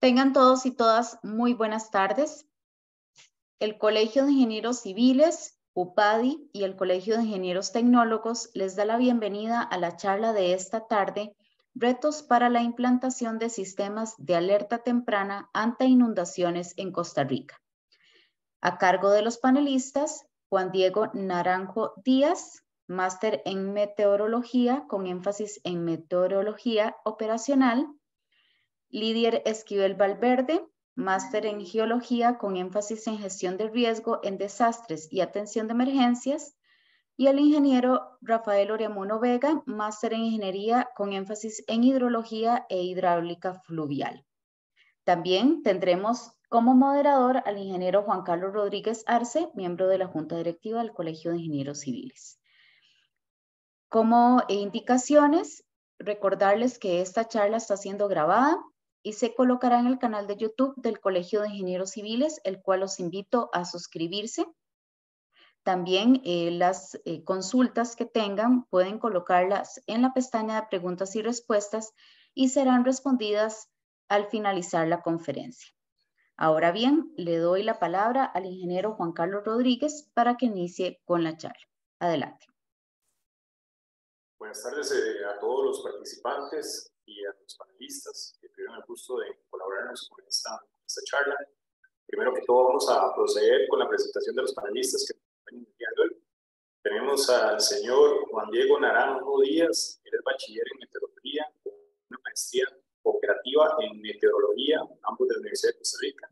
Tengan todos y todas muy buenas tardes. El Colegio de Ingenieros Civiles, UPADI y el Colegio de Ingenieros Tecnólogos les da la bienvenida a la charla de esta tarde, Retos para la implantación de sistemas de alerta temprana ante inundaciones en Costa Rica. A cargo de los panelistas, Juan Diego Naranjo Díaz, máster en meteorología con énfasis en meteorología operacional, Lidier Esquivel Valverde, máster en Geología con énfasis en Gestión de Riesgo en Desastres y Atención de Emergencias, y el ingeniero Rafael Oreamuno Vega, máster en Ingeniería con énfasis en Hidrología e Hidráulica Fluvial. También tendremos como moderador al ingeniero Juan Carlos Rodríguez Arce, miembro de la Junta Directiva del Colegio de Ingenieros Civiles. Como indicaciones, recordarles que esta charla está siendo grabada y se colocará en el canal de YouTube del Colegio de Ingenieros Civiles, el cual los invito a suscribirse. También las consultas que tengan pueden colocarlas en la pestaña de preguntas y respuestas y serán respondidas al finalizar la conferencia. Ahora bien, le doy la palabra al ingeniero Juan Carlos Rodríguez para que inicie con la charla. Adelante. Buenas tardes a todos los participantes y a los panelistas que tuvieron el gusto de colaborarnos con esta charla. Primero que todo vamos a proceder con la presentación de los panelistas que están iniciando hoy. Tenemos al señor Juan Diego Naranjo Díaz, él es bachiller en meteorología, con una maestría operativa en meteorología, ambos de la Universidad de Costa Rica,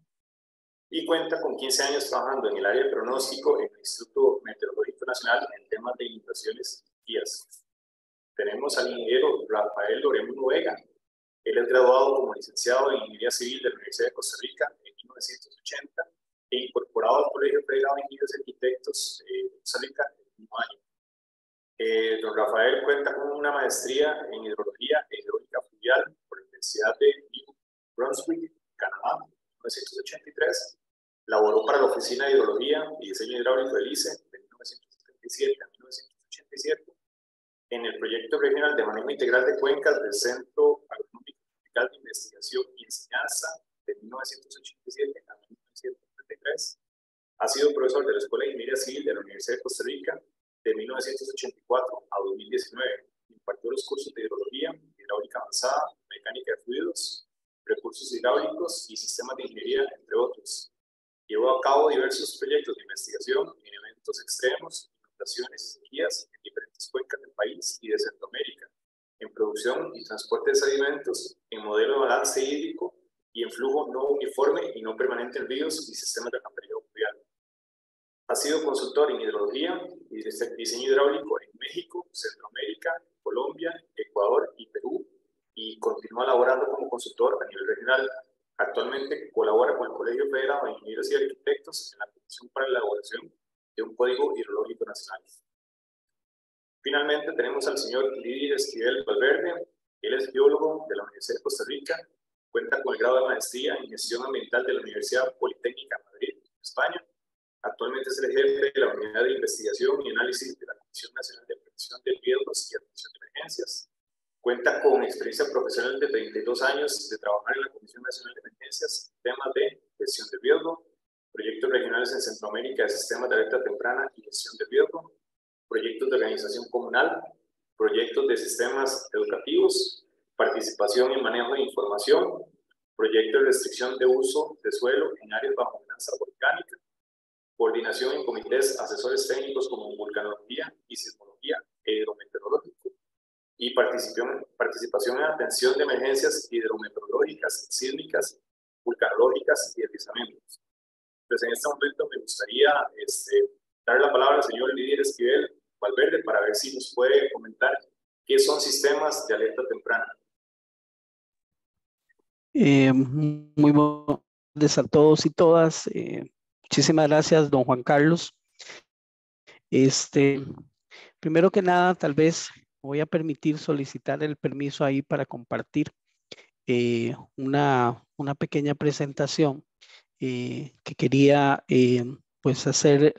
y cuenta con 15 años trabajando en el área de pronóstico en el Instituto Meteorológico Nacional en temas de inundaciones y sequías. Tenemos al ingeniero Rafael Oreamuno Vega. Él es graduado como licenciado en Ingeniería Civil de la Universidad de Costa Rica en 1980 e incorporado al Colegio Federado de Ingenieros y Arquitectos de Costa Rica en el mismo año. Don Rafael cuenta con una maestría en Hidrología e Hidráulica Fluvial por la Universidad de New Brunswick, Canadá, en 1983. Laboró para la Oficina de Hidrología y Diseño Hidráulico del ICE de 1977 a 1987. En el proyecto regional de manejo integral de cuencas del Centro Agronómico de Investigación y Enseñanza de 1987 a 1993. Ha sido profesor de la Escuela de Ingeniería Civil de la Universidad de Costa Rica de 1984 a 2019. Impartió los cursos de hidrología, hidráulica avanzada, mecánica de fluidos, recursos hidráulicos y sistemas de ingeniería, entre otros. Llevó a cabo diversos proyectos de investigación en eventos extremos, inundaciones, sequías en diferentes cuencas del país y de Centroamérica, en producción y transporte de sedimentos, en modelo de balance hídrico y en flujo no uniforme y no permanente en ríos y sistemas de alcantarillado fluvial. Ha sido consultor en hidrología y diseño hidráulico en México, Centroamérica, Colombia, Ecuador y Perú, y continúa laborando como consultor a nivel regional. Actualmente colabora con el Colegio Federado de Ingenieros y Arquitectos en la Comisión para la elaboración de un Código Hidrológico Nacional. Finalmente tenemos al señor Lidier Esquivel Valverde. Él es biólogo de la Universidad de Costa Rica, cuenta con el grado de maestría en Gestión Ambiental de la Universidad Politécnica de Madrid, España. Actualmente es el jefe de la Unidad de Investigación y Análisis de la Comisión Nacional de Prevención de Riesgos y Atención de Emergencias. Cuenta con experiencia profesional de 32 años de trabajar en la Comisión Nacional de Emergencias, temas de gestión de riesgo, proyectos regionales en Centroamérica de sistemas de alerta temprana y gestión de riesgo, proyectos de organización comunal, proyectos de sistemas educativos, participación en manejo de información, proyectos de restricción de uso de suelo en áreas bajo amenaza volcánica, coordinación en comités asesores técnicos como vulcanología y sismología e hidrometeorológico, y participación en atención de emergencias hidrometeorológicas, sísmicas, vulcanológicas y deslizamientos. Entonces, en este momento me gustaría dar la palabra al señor Lidier Esquivel Valverde para ver si nos puede comentar qué son sistemas de alerta temprana. Muy buenas tardes a todos y todas. Muchísimas gracias, don Juan Carlos. Primero que nada, tal vez voy a permitir solicitar el permiso ahí para compartir una pequeña presentación que quería pues hacer,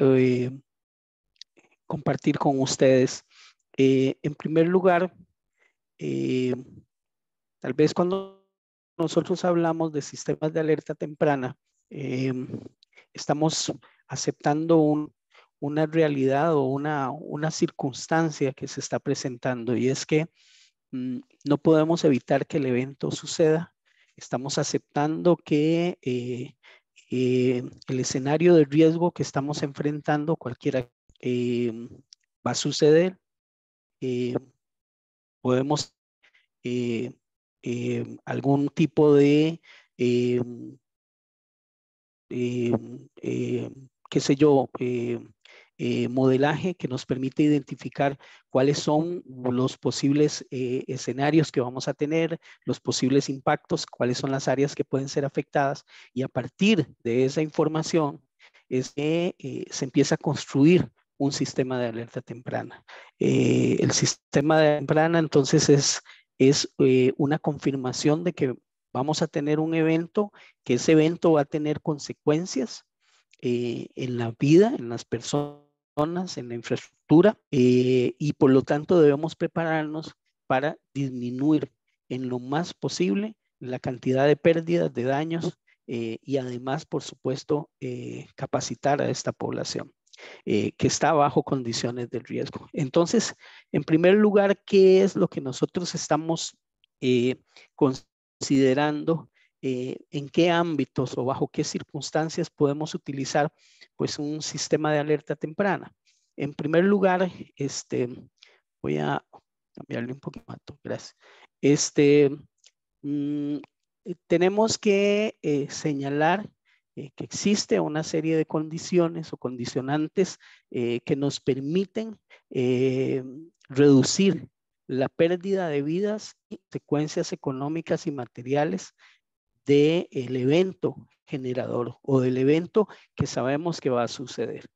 compartir con ustedes. En primer lugar, tal vez cuando nosotros hablamos de sistemas de alerta temprana, estamos aceptando una realidad o una circunstancia que se está presentando, y es que no podemos evitar que el evento suceda. Estamos aceptando que el escenario de riesgo que estamos enfrentando, cualquiera, va a suceder. Podemos algún tipo de qué sé yo, modelaje que nos permite identificar cuáles son los posibles escenarios que vamos a tener, los posibles impactos, cuáles son las áreas que pueden ser afectadas, y a partir de esa información es que se empieza a construir un sistema de alerta temprana. El sistema de alerta temprana entonces es una confirmación de que vamos a tener un evento, que ese evento va a tener consecuencias en la vida, en las personas, en la infraestructura, y por lo tanto debemos prepararnos para disminuir en lo más posible la cantidad de pérdidas, de daños, y además, por supuesto, capacitar a esta población que está bajo condiciones de riesgo. Entonces, en primer lugar, ¿qué es lo que nosotros estamos considerando? En qué ámbitos o bajo qué circunstancias podemos utilizar pues un sistema de alerta temprana. En primer lugar, voy a cambiarle un poquito más, gracias. Tenemos que señalar que existe una serie de condiciones o condicionantes que nos permiten reducir la pérdida de vidas y secuencias económicas y materiales del evento generador o del evento que sabemos que va a suceder.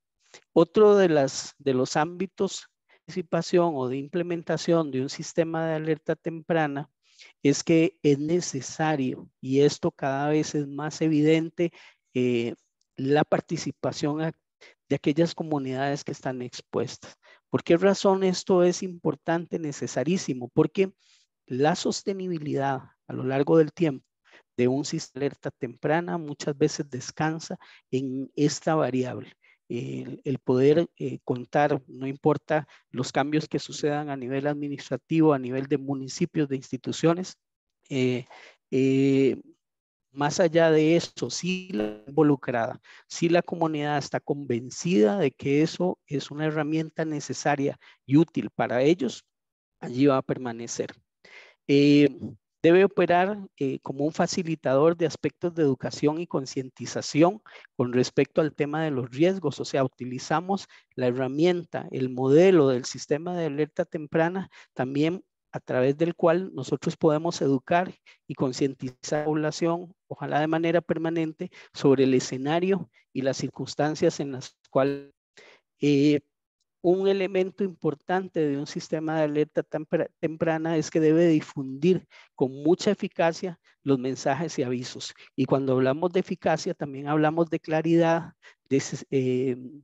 Otro de los ámbitos de participación o de implementación de un sistema de alerta temprana es que es necesario, y esto cada vez es más evidente, la participación de aquellas comunidades que están expuestas. ¿Por qué razón esto es importante, necesarísimo? Porque la sostenibilidad a lo largo del tiempo de un sistema de alerta temprana muchas veces descansa en esta variable. El poder contar, no importa los cambios que sucedan a nivel administrativo, a nivel de municipios, de instituciones, más allá de eso, si la involucrada, si la comunidad está convencida de que eso es una herramienta necesaria y útil para ellos, allí va a permanecer. Debe operar como un facilitador de aspectos de educación y concientización con respecto al tema de los riesgos. O sea, utilizamos la herramienta, el modelo del sistema de alerta temprana también a través del cual nosotros podemos educar y concientizar a la población, ojalá de manera permanente, sobre el escenario y las circunstancias en las cuales un elemento importante de un sistema de alerta temprana es que debe difundir con mucha eficacia los mensajes y avisos. Y cuando hablamos de eficacia, también hablamos de claridad, el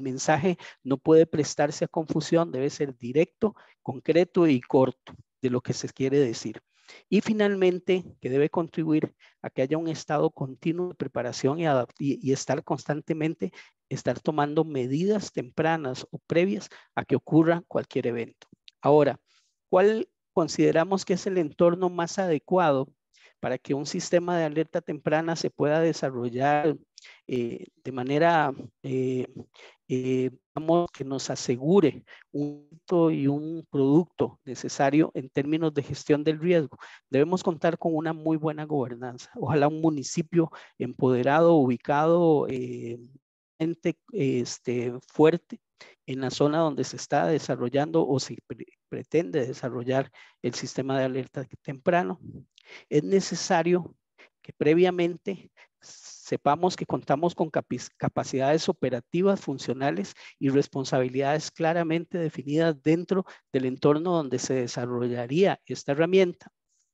mensaje no puede prestarse a confusión, debe ser directo, concreto y corto de lo que se quiere decir. Y finalmente, que debe contribuir a que haya un estado continuo de preparación y estar constantemente estar tomando medidas tempranas o previas a que ocurra cualquier evento. Ahora, ¿cuál consideramos que es el entorno más adecuado para que un sistema de alerta temprana se pueda desarrollar de manera, digamos, que nos asegure un producto necesario en términos de gestión del riesgo? Debemos contar con una muy buena gobernanza. Ojalá un municipio empoderado, ubicado, fuerte en la zona donde se está desarrollando o se pretende desarrollar el sistema de alerta temprano. Es necesario que previamente sepamos que contamos con capacidades operativas, funcionales y responsabilidades claramente definidas dentro del entorno donde se desarrollaría esta herramienta.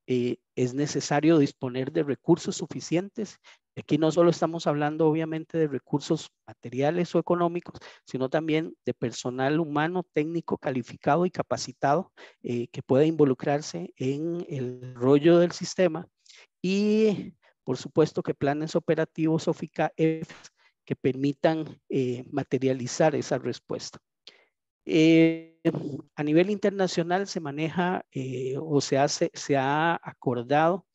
es necesario disponer de recursos suficientes. Aquí no solo estamos hablando obviamente de recursos materiales o económicos, sino también de personal humano, técnico, calificado y capacitado que pueda involucrarse en el rollo del sistema y por supuesto que planes operativos o FICA-EFs que permitan materializar esa respuesta. A nivel internacional se maneja o se ha acordado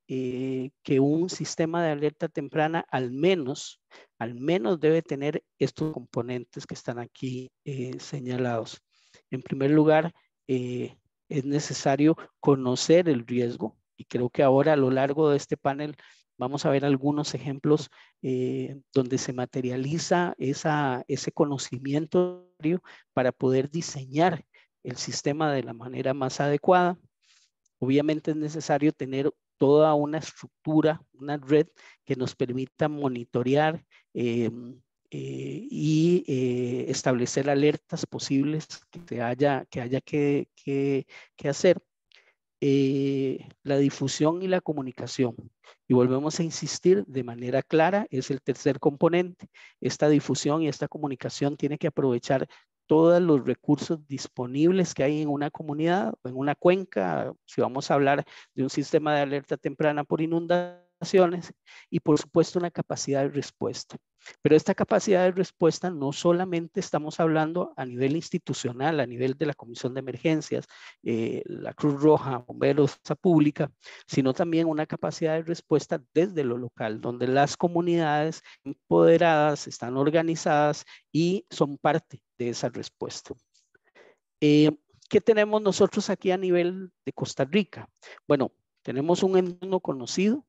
que un sistema de alerta temprana al menos debe tener estos componentes que están aquí señalados. En primer lugar, es necesario conocer el riesgo y creo que ahora a lo largo de este panel vamos a ver algunos ejemplos donde se materializa ese conocimiento para poder diseñar el sistema de la manera más adecuada. Obviamente es necesario tener toda una estructura, una red que nos permita monitorear y establecer alertas posibles que haya que hacer. La difusión y la comunicación. Y volvemos a insistir de manera clara, es el tercer componente. Esta difusión y esta comunicación tiene que aprovechar todos los recursos disponibles que hay en una comunidad o en una cuenca, si vamos a hablar de un sistema de alerta temprana por inundaciones, y por supuesto una capacidad de respuesta. Pero esta capacidad de respuesta no solamente estamos hablando a nivel institucional, a nivel de la Comisión de Emergencias, la Cruz Roja, Bomberos, Fuerza Pública, sino también una capacidad de respuesta desde lo local, donde las comunidades empoderadas están organizadas y son parte de esa respuesta. ¿Qué tenemos nosotros aquí a nivel de Costa Rica? Bueno, tenemos un entorno conocido,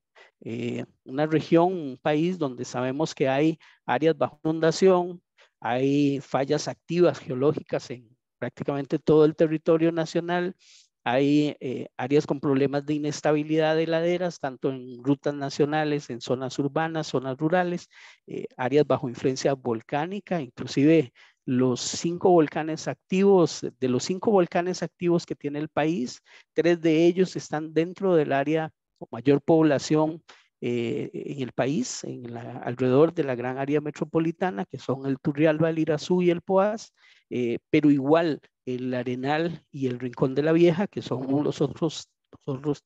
una región, un país donde sabemos que hay áreas bajo inundación, hay fallas activas geológicas en prácticamente todo el territorio nacional, hay áreas con problemas de inestabilidad de laderas, tanto en rutas nacionales, en zonas urbanas, zonas rurales, áreas bajo influencia volcánica, inclusive los 5 volcanes activos, de los 5 volcanes activos que tiene el país, 3 de ellos están dentro del área con mayor población en el país, alrededor de la gran área metropolitana, que son el Turrialba, el Irazú y el Poás, pero igual el Arenal y el Rincón de la Vieja, que son los otros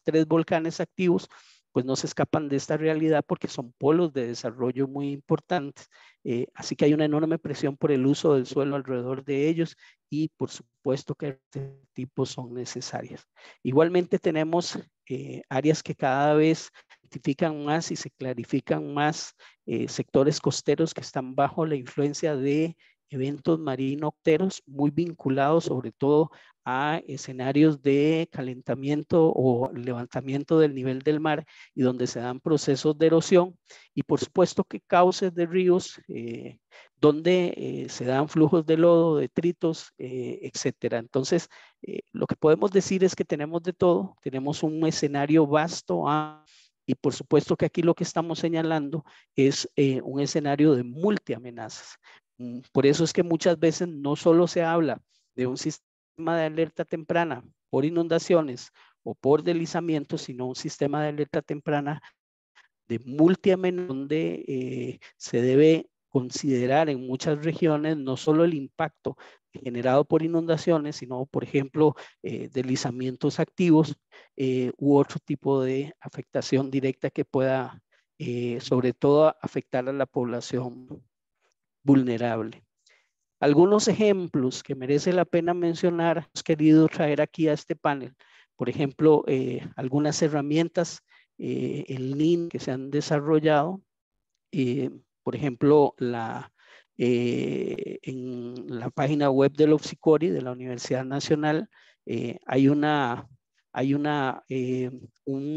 3 volcanes activos, pues no se escapan de esta realidad porque son polos de desarrollo muy importantes. Así que hay una enorme presión por el uso del suelo alrededor de ellos y por supuesto que este tipo son necesarias. Igualmente tenemos áreas que cada vez identifican más y se clarifican más sectores costeros que están bajo la influencia de eventos marino-costeros muy vinculados sobre todo a escenarios de calentamiento o levantamiento del nivel del mar y donde se dan procesos de erosión y por supuesto que cauces de ríos donde se dan flujos de lodo, detritos, etcétera. Entonces, lo que podemos decir es que tenemos de todo, tenemos un escenario vasto y por supuesto que aquí lo que estamos señalando es un escenario de multiamenazas. Por eso es que muchas veces no solo se habla de un sistema de alerta temprana por inundaciones o por deslizamientos, sino un sistema de alerta temprana de multiamenazas donde se debe considerar en muchas regiones no solo el impacto generado por inundaciones, sino, por ejemplo, deslizamientos activos u otro tipo de afectación directa que pueda, sobre todo, afectar a la población vulnerable. Algunos ejemplos que merece la pena mencionar, hemos querido traer aquí a este panel, por ejemplo, algunas herramientas en línea que se han desarrollado, por ejemplo, en la página web del OPSICORI de la Universidad Nacional hay un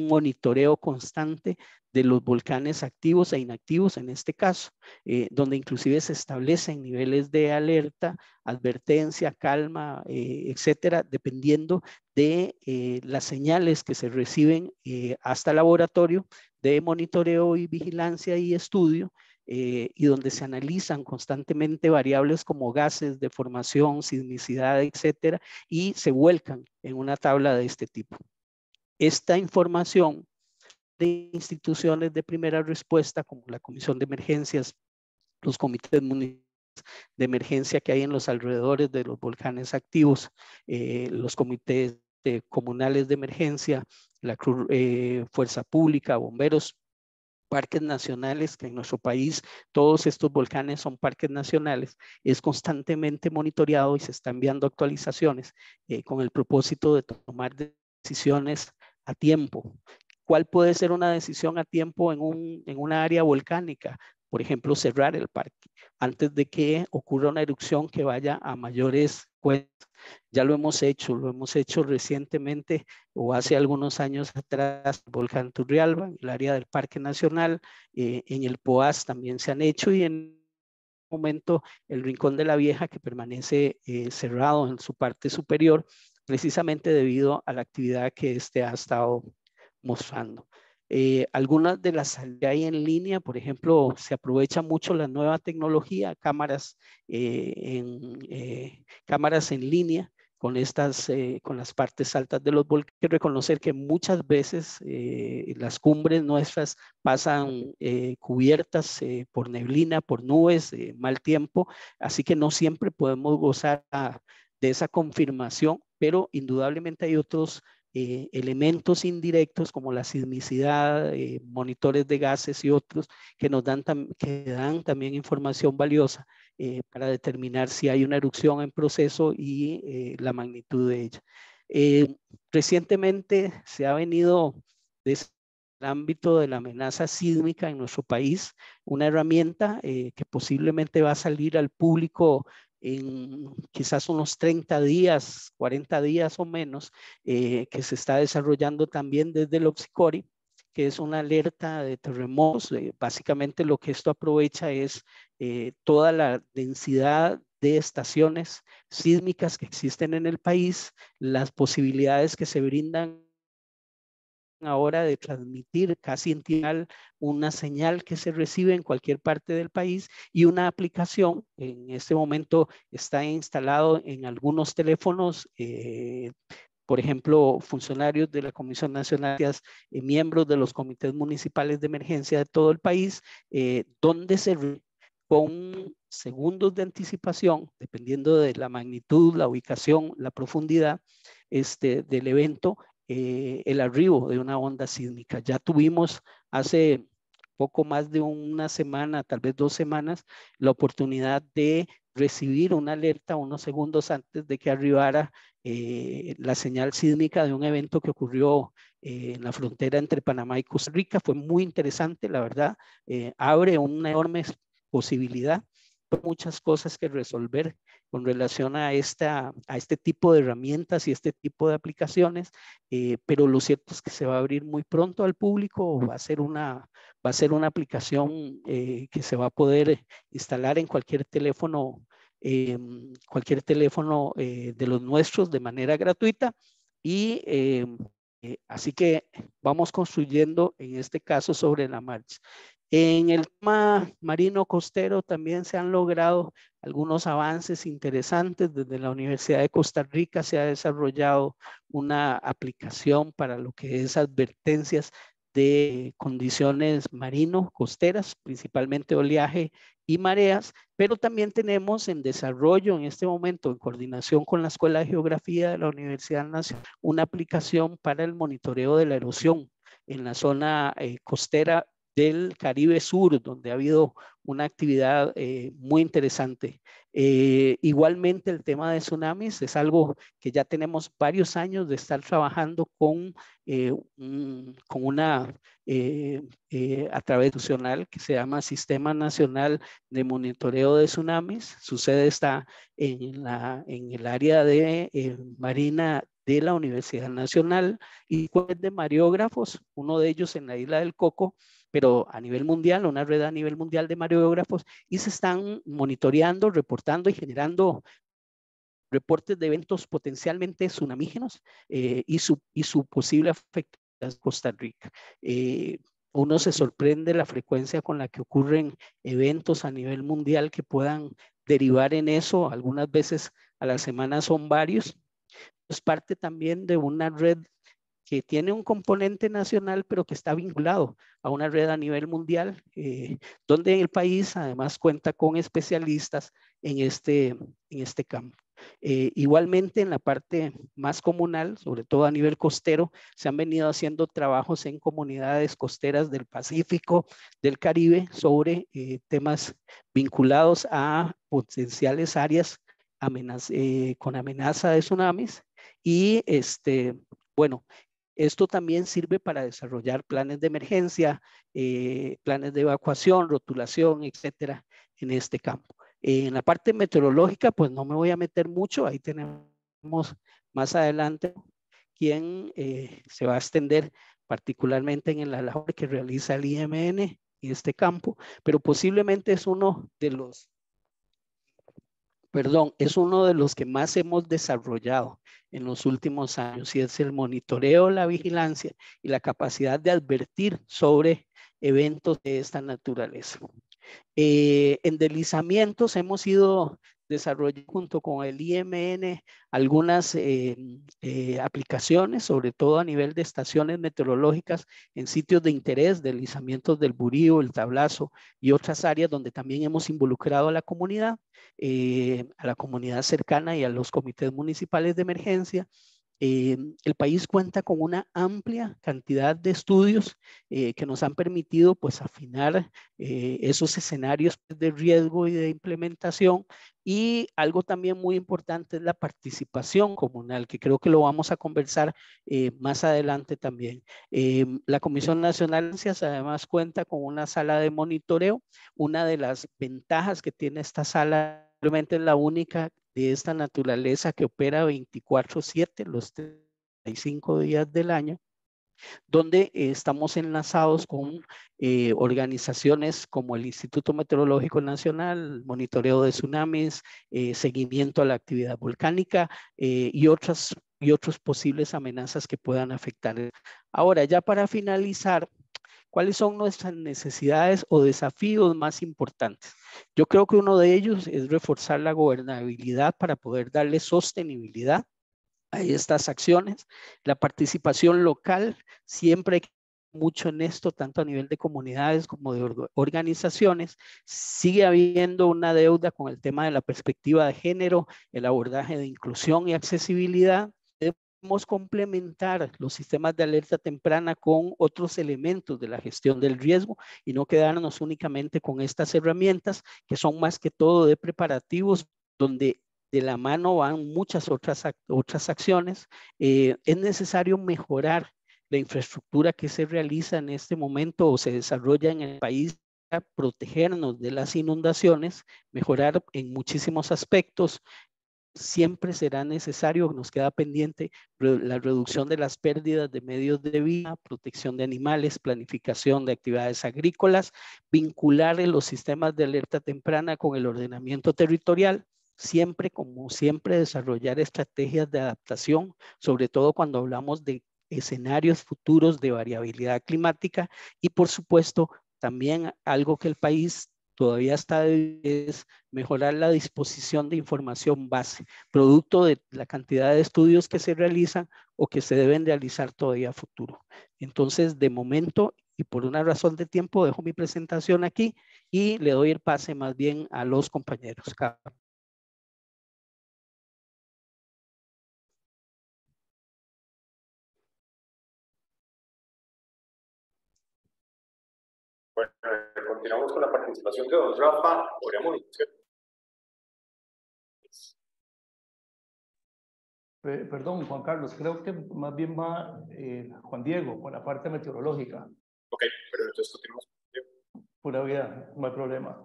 monitoreo constante de los volcanes activos e inactivos en este caso, donde inclusive se establecen niveles de alerta, advertencia, calma, etcétera, dependiendo de las señales que se reciben hasta el laboratorio de monitoreo y vigilancia y estudio, y donde se analizan constantemente variables como gases, deformación, sismicidad, etcétera, y se vuelcan en una tabla de este tipo. Esta información de instituciones de primera respuesta, como la Comisión de Emergencias, los comités municipales de emergencia que hay en los alrededores de los volcanes activos, los comités comunales de emergencia, la Fuerza Pública, bomberos, parques nacionales, que en nuestro país todos estos volcanes son parques nacionales, es constantemente monitoreado y se están enviando actualizaciones con el propósito de tomar decisiones a tiempo. ¿Cuál puede ser una decisión a tiempo en una área volcánica? Por ejemplo, cerrar el parque antes de que ocurra una erupción que vaya a mayores cuentas. Ya lo hemos hecho recientemente o hace algunos años atrás, el volcán Turrialba, en el área del Parque Nacional, en el Poás también se han hecho, y en momento el Rincón de la Vieja, que permanece cerrado en su parte superior, precisamente debido a la actividad que este ha estado mostrando. Algunas de las que hay en línea, por ejemplo, se aprovecha mucho la nueva tecnología, cámaras en línea con las partes altas de los volcanes. Hay que reconocer que muchas veces las cumbres nuestras pasan cubiertas por neblina, por nubes, mal tiempo, así que no siempre podemos gozar de esa confirmación, pero indudablemente hay otros elementos indirectos como la sismicidad, monitores de gases y otros que nos dan, que dan también información valiosa para determinar si hay una erupción en proceso y la magnitud de ella. Recientemente se ha venido desde el ámbito de la amenaza sísmica en nuestro país una herramienta que posiblemente va a salir al público en quizás unos 30 días, 40 días o menos, que se está desarrollando también desde el OPSICORI, que es una alerta de terremotos. Básicamente lo que esto aprovecha es toda la densidad de estaciones sísmicas que existen en el país, las posibilidades que se brindan ahora de transmitir casi en tiempo una señal que se recibe en cualquier parte del país, y una aplicación en este momento está instalado en algunos teléfonos, por ejemplo, funcionarios de la Comisión Nacional, miembros de los comités municipales de emergencia de todo el país, donde se con segundos de anticipación, dependiendo de la magnitud, la ubicación, la profundidad del evento, el arribo de una onda sísmica. Ya tuvimos hace poco más de una semana, tal vez 2 semanas, la oportunidad de recibir una alerta unos segundos antes de que arribara la señal sísmica de un evento que ocurrió en la frontera entre Panamá y Costa Rica. Fue muy interesante, la verdad. Abre una enorme posibilidad, muchas cosas que resolver con relación a este tipo de herramientas y este tipo de aplicaciones, pero lo cierto es que se va a abrir muy pronto al público. Va a ser una aplicación que se va a poder instalar en cualquier teléfono de los nuestros de manera gratuita, y así que vamos construyendo en este caso sobre la marcha. En el tema marino costero también se han logrado algunos avances interesantes. Desde la Universidad de Costa Rica se ha desarrollado una aplicación para lo que es advertencias de condiciones marino costeras, principalmente oleaje y mareas, pero también tenemos en desarrollo en este momento, en coordinación con la Escuela de Geografía de la Universidad Nacional, una aplicación para el monitoreo de la erosión en la zona costera del Caribe Sur, donde ha habido una actividad muy interesante. Igualmente el tema de tsunamis es algo que ya tenemos varios años de estar trabajando con una a través institucional que se llama Sistema Nacional de Monitoreo de Tsunamis. Su sede está en el área de Marina de la Universidad Nacional, y de mareógrafos, uno de ellos en la isla del Coco, pero a nivel mundial, una red a nivel mundial de mareógrafos, y se están monitoreando, reportando y generando reportes de eventos potencialmente tsunamígenos y su posible afectación a Costa Rica. Uno se sorprende la frecuencia con la que ocurren eventos a nivel mundial que puedan derivar en eso. Algunas veces a la semana son varios. Es parte también de una red que tiene un componente nacional, pero que está vinculado a una red a nivel mundial, donde el país además cuenta con especialistas en este campo. Igualmente en la parte más comunal, sobre todo a nivel costero, se han venido haciendo trabajos en comunidades costeras del Pacífico, del Caribe, sobre temas vinculados a potenciales áreas con amenaza de tsunamis. Y bueno, esto también sirve para desarrollar planes de emergencia, planes de evacuación, rotulación, etcétera, en este campo. En la parte meteorológica, pues no me voy a meter mucho, ahí tenemos más adelante quien se va a extender particularmente en la labor que realiza el IMN en este campo, pero posiblemente es uno de los que más hemos desarrollado en los últimos años, y es el monitoreo, la vigilancia y la capacidad de advertir sobre eventos de esta naturaleza. En deslizamientos hemos ido desarrollando junto con el IMN algunas aplicaciones, sobre todo a nivel de estaciones meteorológicas en sitios de interés, deslizamientos del Burío, el Tablazo y otras áreas donde también hemos involucrado a la comunidad cercana y a los comités municipales de emergencia. El país cuenta con una amplia cantidad de estudios que nos han permitido pues afinar esos escenarios de riesgo y de implementación, y algo también muy importante es la participación comunal, que creo que lo vamos a conversar más adelante también. La Comisión Nacional de Ciencias además cuenta con una sala de monitoreo. Una de las ventajas que tiene esta sala, realmente es la única de esta naturaleza que opera 24/7, los 35 días del año, donde estamos enlazados con organizaciones como el Instituto Meteorológico Nacional, monitoreo de tsunamis, seguimiento a la actividad volcánica y otros posibles amenazas que puedan afectar. Ahora, ya para finalizar, ¿cuáles son nuestras necesidades o desafíos más importantes? Yo creo que uno de ellos es reforzar la gobernabilidad para poder darle sostenibilidad a estas acciones. La participación local, siempre hay mucho en esto, tanto a nivel de comunidades como de organizaciones. Sigue habiendo una deuda con el tema de la perspectiva de género, el abordaje de inclusión y accesibilidad. Debemos complementar los sistemas de alerta temprana con otros elementos de la gestión del riesgo y no quedarnos únicamente con estas herramientas que son más que todo de preparativos, donde de la mano van muchas otras acciones. Es necesario mejorar la infraestructura que se realiza en este momento o se desarrolla en el país para protegernos de las inundaciones, mejorar en muchísimos aspectos. Siempre será necesario, nos queda pendiente la reducción de las pérdidas de medios de vida, protección de animales, planificación de actividades agrícolas, vincular los sistemas de alerta temprana con el ordenamiento territorial. Siempre, como siempre, desarrollar estrategias de adaptación, sobre todo cuando hablamos de escenarios futuros de variabilidad climática, y por supuesto también algo que el país todavía está es mejorar la disposición de información base, producto de la cantidad de estudios que se realizan o que se deben realizar todavía a futuro. Entonces, de momento, y por una razón de tiempo, dejo mi presentación aquí y le doy el pase más bien a los compañeros. Bueno, continuamos con la participación de don Rafa Oreamuno. Perdón, Juan Carlos, creo que más bien va Juan Diego por la parte meteorológica. Ok, pero entonces continuamos. Pura vida, no hay problema.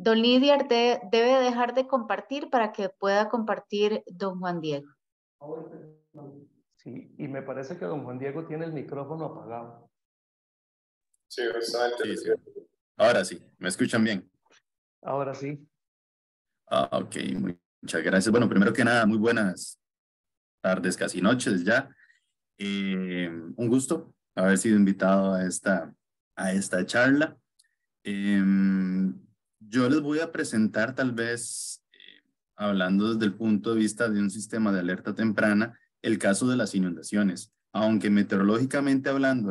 Don Lidiar debe dejar de compartir para que pueda compartir don Juan Diego. Sí, y me parece que don Juan Diego tiene el micrófono apagado. Sí, exactamente. Sí. Ahora sí, ¿me escuchan bien? Ahora sí. Ok, muchas gracias. Bueno, primero que nada, muy buenas tardes, casi noches ya. Un gusto haber sido invitado a esta a esta charla. Yo les voy a presentar tal vez, hablando desde el punto de vista de un sistema de alerta temprana, el caso de las inundaciones. Aunque meteorológicamente hablando,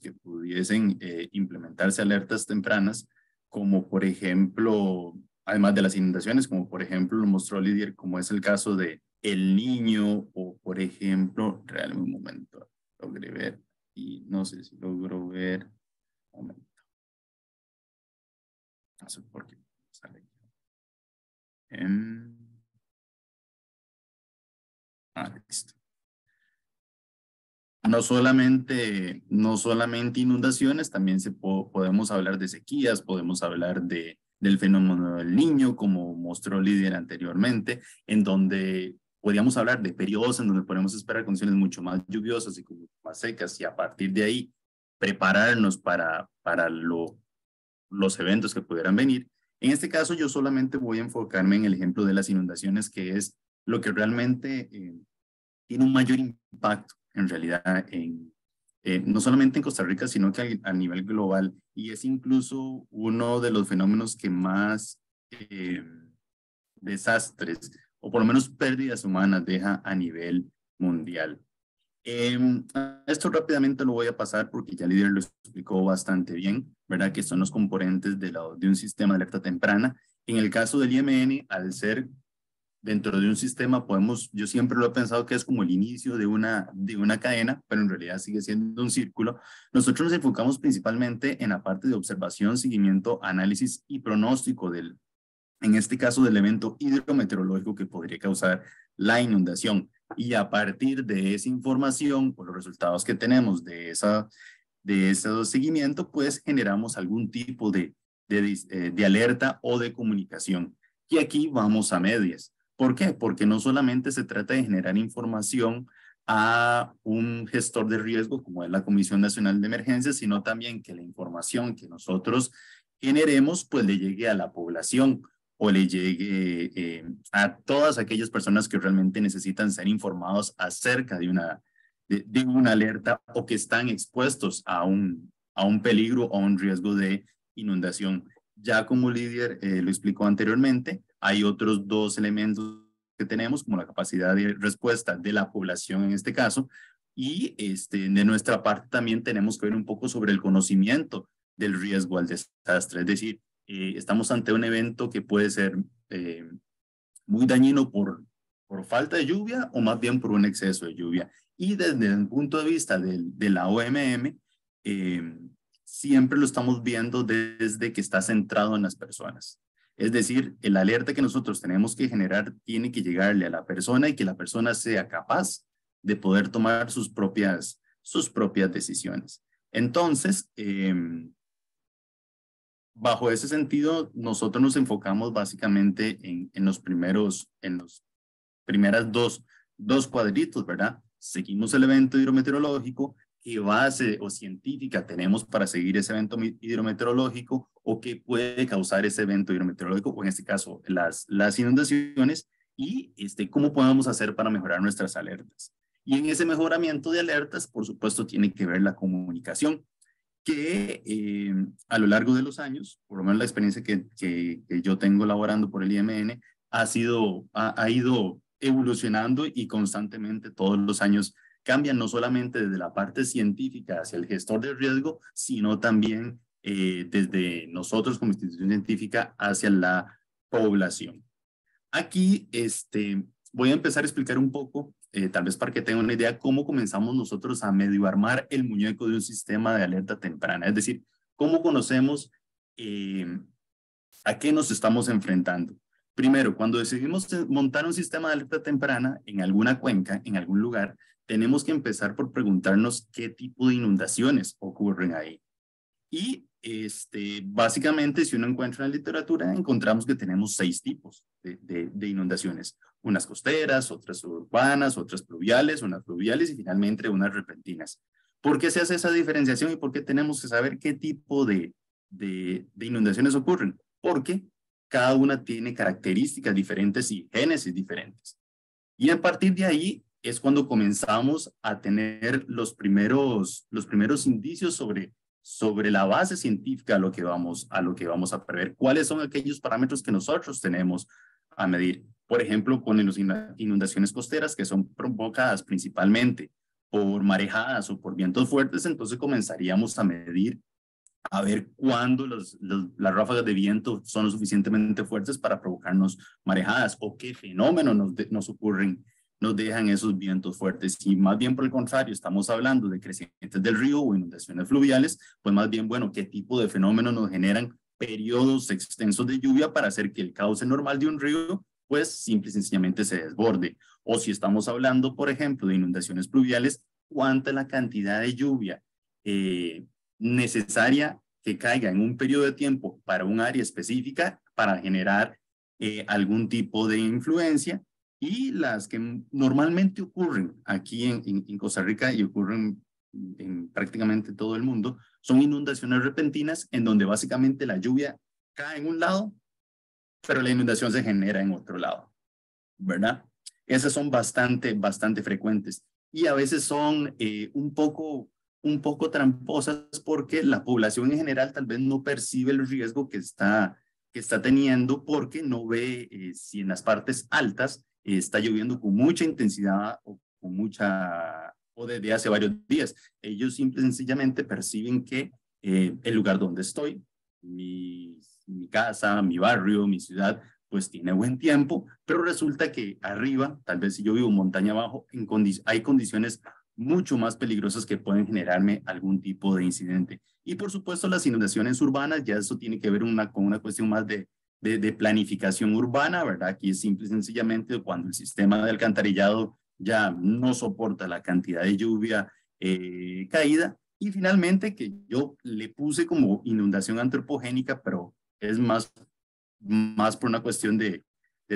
que pudiesen implementarse alertas tempranas, como por ejemplo, además de las inundaciones, como por ejemplo lo mostró Lidier, como es el caso de El Niño, o por ejemplo, realmente un momento, logré ver, y no sé si logro ver, un momento. No sé por qué sale aquí. Listo. No solamente inundaciones, también podemos hablar de sequías, podemos hablar del fenómeno del Niño, como mostró Lidier anteriormente, en donde podríamos hablar de periodos en donde podemos esperar condiciones mucho más lluviosas y más secas, y a partir de ahí prepararnos para los eventos que pudieran venir. En este caso, yo solamente voy a enfocarme en el ejemplo de las inundaciones, que es lo que realmente tiene un mayor impacto en realidad no solamente en Costa Rica, sino que a nivel global, y es incluso uno de los fenómenos que más desastres o por lo menos pérdidas humanas deja a nivel mundial. Esto rápidamente lo voy a pasar porque ya Lidier lo explicó bastante bien, ¿verdad? Que son los componentes de un sistema de alerta temprana. En el caso del IMN, al ser dentro de un sistema, yo siempre lo he pensado que es como el inicio de una cadena, pero en realidad sigue siendo un círculo. Nosotros nos enfocamos principalmente en la parte de observación, seguimiento, análisis y pronóstico en este caso del evento hidrometeorológico que podría causar la inundación. Y a partir de esa información, por los resultados que tenemos de ese seguimiento, pues generamos algún tipo de alerta o de comunicación. Y aquí vamos a medias. ¿Por qué? Porque no solamente se trata de generar información a un gestor de riesgo como es la Comisión Nacional de Emergencias, sino también que la información que nosotros generemos pues le llegue a la población o le llegue a todas aquellas personas que realmente necesitan ser informados acerca de una alerta o que están expuestos a un peligro o a un riesgo de inundación. Ya como Lidier lo explicó anteriormente, hay otros dos elementos que tenemos, como la capacidad de respuesta de la población en este caso, y de nuestra parte también tenemos que ver un poco sobre el conocimiento del riesgo al desastre, es decir, estamos ante un evento que puede ser muy dañino por falta de lluvia o más bien por un exceso de lluvia. Y desde el punto de vista de la OMM, siempre lo estamos viendo desde que está centrado en las personas. Es decir, el alerta que nosotros tenemos que generar tiene que llegarle a la persona y que la persona sea capaz de poder tomar sus propias decisiones. Entonces, bajo ese sentido, nosotros nos enfocamos básicamente en los primeras dos cuadritos, ¿verdad? Seguimos el evento hidrometeorológico, qué base o científica tenemos para seguir ese evento hidrometeorológico o qué puede causar ese evento hidrometeorológico, o en este caso las inundaciones, y cómo podemos hacer para mejorar nuestras alertas. Y en ese mejoramiento de alertas, por supuesto, tiene que ver la comunicación, que a lo largo de los años, por lo menos la experiencia que yo tengo laborando por el IMN, ha ido evolucionando y constantemente todos los años cambian, no solamente desde la parte científica hacia el gestor de riesgo, sino también desde nosotros como institución científica hacia la población. Aquí voy a empezar a explicar un poco, tal vez para que tengan una idea, cómo comenzamos nosotros a medio armar el muñeco de un sistema de alerta temprana. Es decir, cómo conocemos a qué nos estamos enfrentando. Primero, cuando decidimos montar un sistema de alerta temprana en alguna cuenca, en algún lugar, tenemos que empezar por preguntarnos qué tipo de inundaciones ocurren ahí. Y básicamente, si uno encuentra en la literatura, encontramos que tenemos 6 tipos de inundaciones. Unas costeras, otras urbanas, otras pluviales, unas fluviales y finalmente unas repentinas. ¿Por qué se hace esa diferenciación y por qué tenemos que saber qué tipo de inundaciones ocurren? Porque cada una tiene características diferentes y génesis diferentes. Y a partir de ahí es cuando comenzamos a tener los primeros indicios sobre sobre la base científica a lo que vamos a prever. ¿Cuáles son aquellos parámetros que nosotros tenemos a medir? Por ejemplo, con las inundaciones costeras que son provocadas principalmente por marejadas o por vientos fuertes, entonces comenzaríamos a medir, a ver cuándo las ráfagas de viento son lo suficientemente fuertes para provocarnos marejadas o qué fenómenos nos ocurren, nos dejan esos vientos fuertes. Y más bien por el contrario, estamos hablando de crecientes del río o inundaciones fluviales, pues más bien, bueno, qué tipo de fenómenos nos generan periodos extensos de lluvia para hacer que el cauce normal de un río pues simple y sencillamente se desborde. O si estamos hablando, por ejemplo, de inundaciones pluviales, ¿cuánta es la cantidad de lluvia necesaria que caiga en un periodo de tiempo para un área específica para generar algún tipo de influencia? Y las que normalmente ocurren aquí en Costa Rica y ocurren en prácticamente todo el mundo, son inundaciones repentinas en donde básicamente la lluvia cae en un lado, pero la inundación se genera en otro lado, ¿verdad? Esas son bastante frecuentes y a veces son un poco tramposas porque la población en general tal vez no percibe el riesgo que está teniendo porque no ve si en las partes altas está lloviendo con mucha intensidad o desde hace varios días. Ellos simple y sencillamente perciben que el lugar donde estoy, mi casa, mi barrio, mi ciudad, pues tiene buen tiempo, pero resulta que arriba, tal vez si yo vivo montaña abajo, hay condiciones mucho más peligrosas que pueden generarme algún tipo de incidente. Y por supuesto las inundaciones urbanas, ya eso tiene que ver con una cuestión más de planificación urbana, ¿verdad? Aquí es simple y sencillamente cuando el sistema de alcantarillado ya no soporta la cantidad de lluvia caída. Y finalmente, que yo le puse como inundación antropogénica, pero es más por una cuestión de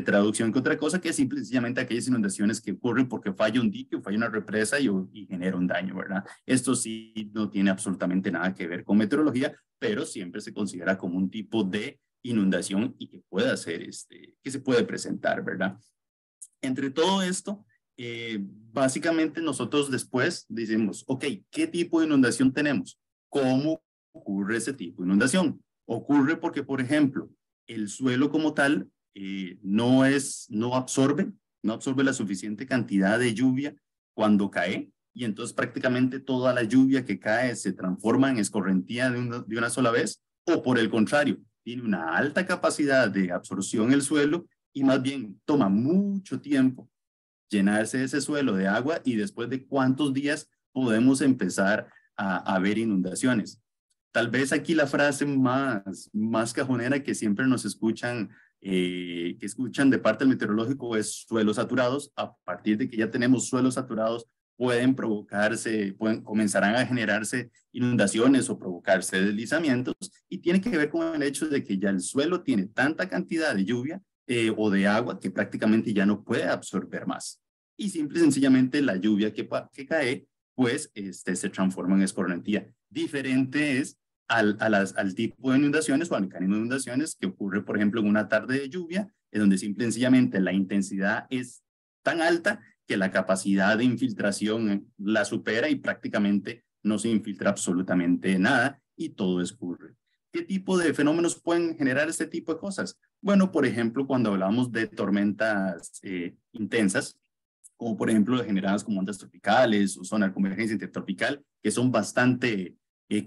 traducción que otra cosa, que es simplemente aquellas inundaciones que ocurren porque falla un dique o falla una represa y genera un daño, ¿verdad? Esto sí no tiene absolutamente nada que ver con meteorología, pero siempre se considera como un tipo de inundación y que pueda ser, que se puede presentar, ¿verdad? Entre todo esto, básicamente nosotros después decimos, ok, ¿qué tipo de inundación tenemos? ¿Cómo ocurre ese tipo de inundación? Ocurre porque, por ejemplo, el suelo como tal no absorbe la suficiente cantidad de lluvia cuando cae y entonces prácticamente toda la lluvia que cae se transforma en escorrentía de una sola vez, o por el contrario, tiene una alta capacidad de absorción el suelo y más bien toma mucho tiempo llenarse ese suelo de agua y después de cuántos días podemos empezar a ver inundaciones. Tal vez aquí la frase más cajonera que siempre nos escuchan, que escuchan de parte del meteorológico es suelos saturados. A partir de que ya tenemos suelos saturados, comenzarán a generarse inundaciones o provocarse deslizamientos y tiene que ver con el hecho de que ya el suelo tiene tanta cantidad de lluvia o de agua que prácticamente ya no puede absorber más. Y simple y sencillamente la lluvia que cae, pues se transforma en escorrentía. Diferente es al tipo de inundaciones o al mecanismo de inundaciones que ocurre, por ejemplo, en una tarde de lluvia, en donde simple y sencillamente la intensidad es tan alta que la capacidad de infiltración la supera y prácticamente no se infiltra absolutamente nada y todo escurre. ¿Qué tipo de fenómenos pueden generar este tipo de cosas? Bueno, por ejemplo, cuando hablamos de tormentas intensas, como por ejemplo generadas como ondas tropicales o zona de convergencia intertropical, que son bastante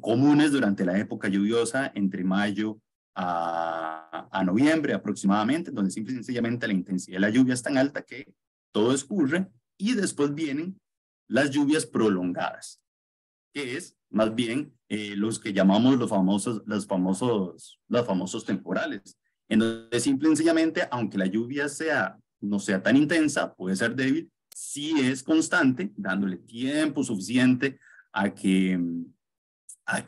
comunes durante la época lluviosa entre mayo a noviembre aproximadamente, donde simple y sencillamente la intensidad de la lluvia es tan alta que todo escurre y después vienen las lluvias prolongadas, que es más bien los que llamamos los famosos temporales, en donde simple y sencillamente, aunque la lluvia no sea tan intensa, puede ser débil, sí es constante, dándole tiempo suficiente a que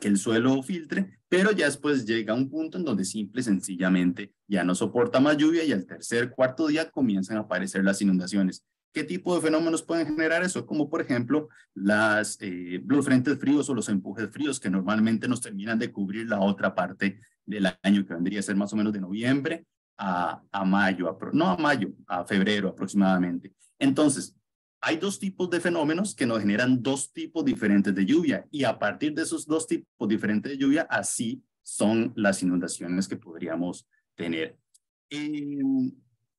el suelo filtre, pero ya después llega un punto en donde simple y sencillamente ya no soporta más lluvia y al tercer, cuarto día comienzan a aparecer las inundaciones. ¿Qué tipo de fenómenos pueden generar eso? Como por ejemplo los frentes fríos o los empujes fríos que normalmente nos terminan de cubrir la otra parte del año, que vendría a ser más o menos de noviembre a mayo, a febrero aproximadamente. Entonces, hay dos tipos de fenómenos que nos generan dos tipos diferentes de lluvia, y a partir de esos dos tipos diferentes de lluvia, así son las inundaciones que podríamos tener.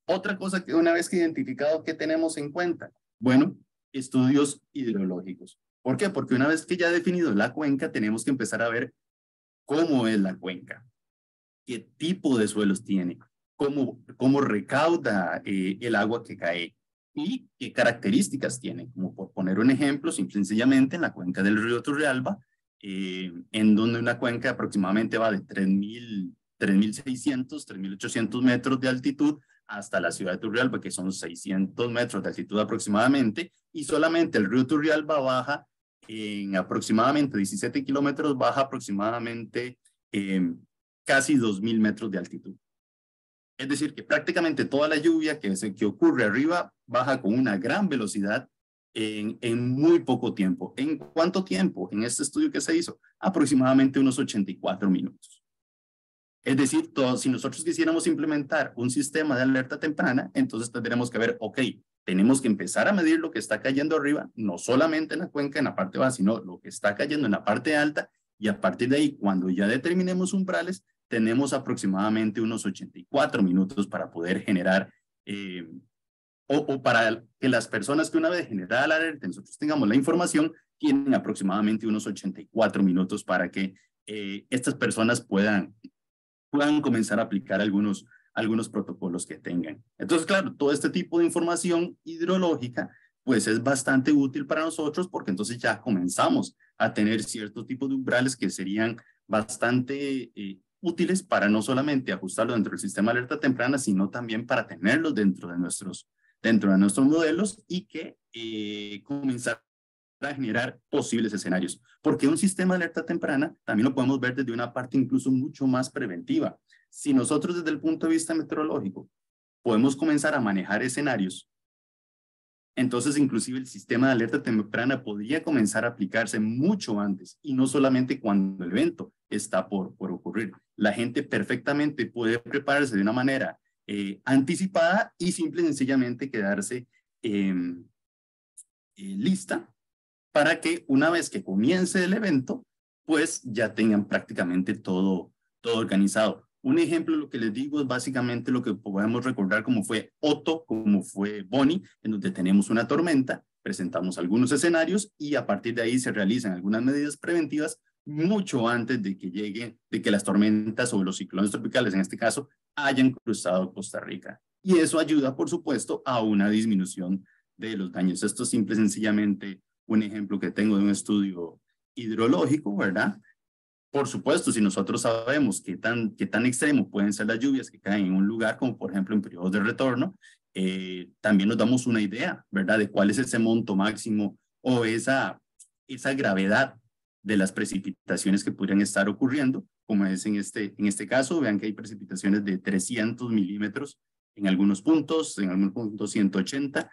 Otra cosa que una vez que identificado, ¿qué tenemos en cuenta? Bueno, estudios hidrológicos. ¿Por qué? Porque una vez que ya definido la cuenca, tenemos que empezar a ver cómo es la cuenca, qué tipo de suelos tiene, cómo recauda el agua que cae y qué características tiene. Como por poner un ejemplo, simple y sencillamente en la cuenca del río Turrialba, en donde una cuenca aproximadamente va de 3.600, 3.800 metros de altitud hasta la ciudad de Turrialba, que son 600 metros de altitud aproximadamente, y solamente el río Turrialba baja en aproximadamente 17 kilómetros, baja aproximadamente casi 2.000 metros de altitud. Es decir, que prácticamente toda la lluvia que ocurre arriba baja con una gran velocidad en muy poco tiempo. ¿En cuánto tiempo? En este estudio que se hizo, aproximadamente unos 84 minutos. Es decir, si nosotros quisiéramos implementar un sistema de alerta temprana, entonces tendremos que ver, ok, tenemos que empezar a medir lo que está cayendo arriba, no solamente en la cuenca, en la parte baja, sino lo que está cayendo en la parte alta, y a partir de ahí, cuando ya determinemos umbrales, tenemos aproximadamente unos 84 minutos para poder generar, o para que las personas que una vez generada la alerta, nosotros tengamos la información, tienen aproximadamente unos 84 minutos para que estas personas puedan comenzar a aplicar algunos protocolos que tengan. Entonces, claro, todo este tipo de información hidrológica, pues es bastante útil para nosotros, porque entonces ya comenzamos a tener ciertos tipos de umbrales que serían bastante útiles para no solamente ajustarlo dentro del sistema de alerta temprana, sino también para tenerlos dentro de nuestros modelos, y que comenzar a generar posibles escenarios. Porque un sistema de alerta temprana también lo podemos ver desde una parte incluso mucho más preventiva. Si nosotros desde el punto de vista meteorológico podemos comenzar a manejar escenarios, entonces inclusive el sistema de alerta temprana podría comenzar a aplicarse mucho antes, y no solamente cuando el evento está por ocurrir. La gente perfectamente puede prepararse de una manera anticipada y simple y sencillamente quedarse lista para que una vez que comience el evento, pues ya tengan prácticamente todo organizado. Un ejemplo, lo que les digo, es básicamente lo que podemos recordar como fue Otto, como fue Bonnie, en donde tenemos una tormenta, presentamos algunos escenarios y a partir de ahí se realizan algunas medidas preventivas mucho antes de que las tormentas o los ciclones tropicales, en este caso, hayan cruzado Costa Rica. Y eso ayuda, por supuesto, a una disminución de los daños. Esto es simple y sencillamente un ejemplo que tengo de un estudio hidrológico, ¿verdad? Por supuesto, si nosotros sabemos qué tan extremo pueden ser las lluvias que caen en un lugar, como por ejemplo en periodos de retorno, también nos damos una idea, ¿verdad?, de cuál es ese monto máximo o esa gravedad de las precipitaciones que podrían estar ocurriendo, como es en este caso. Vean que hay precipitaciones de 300 milímetros en algunos puntos 180,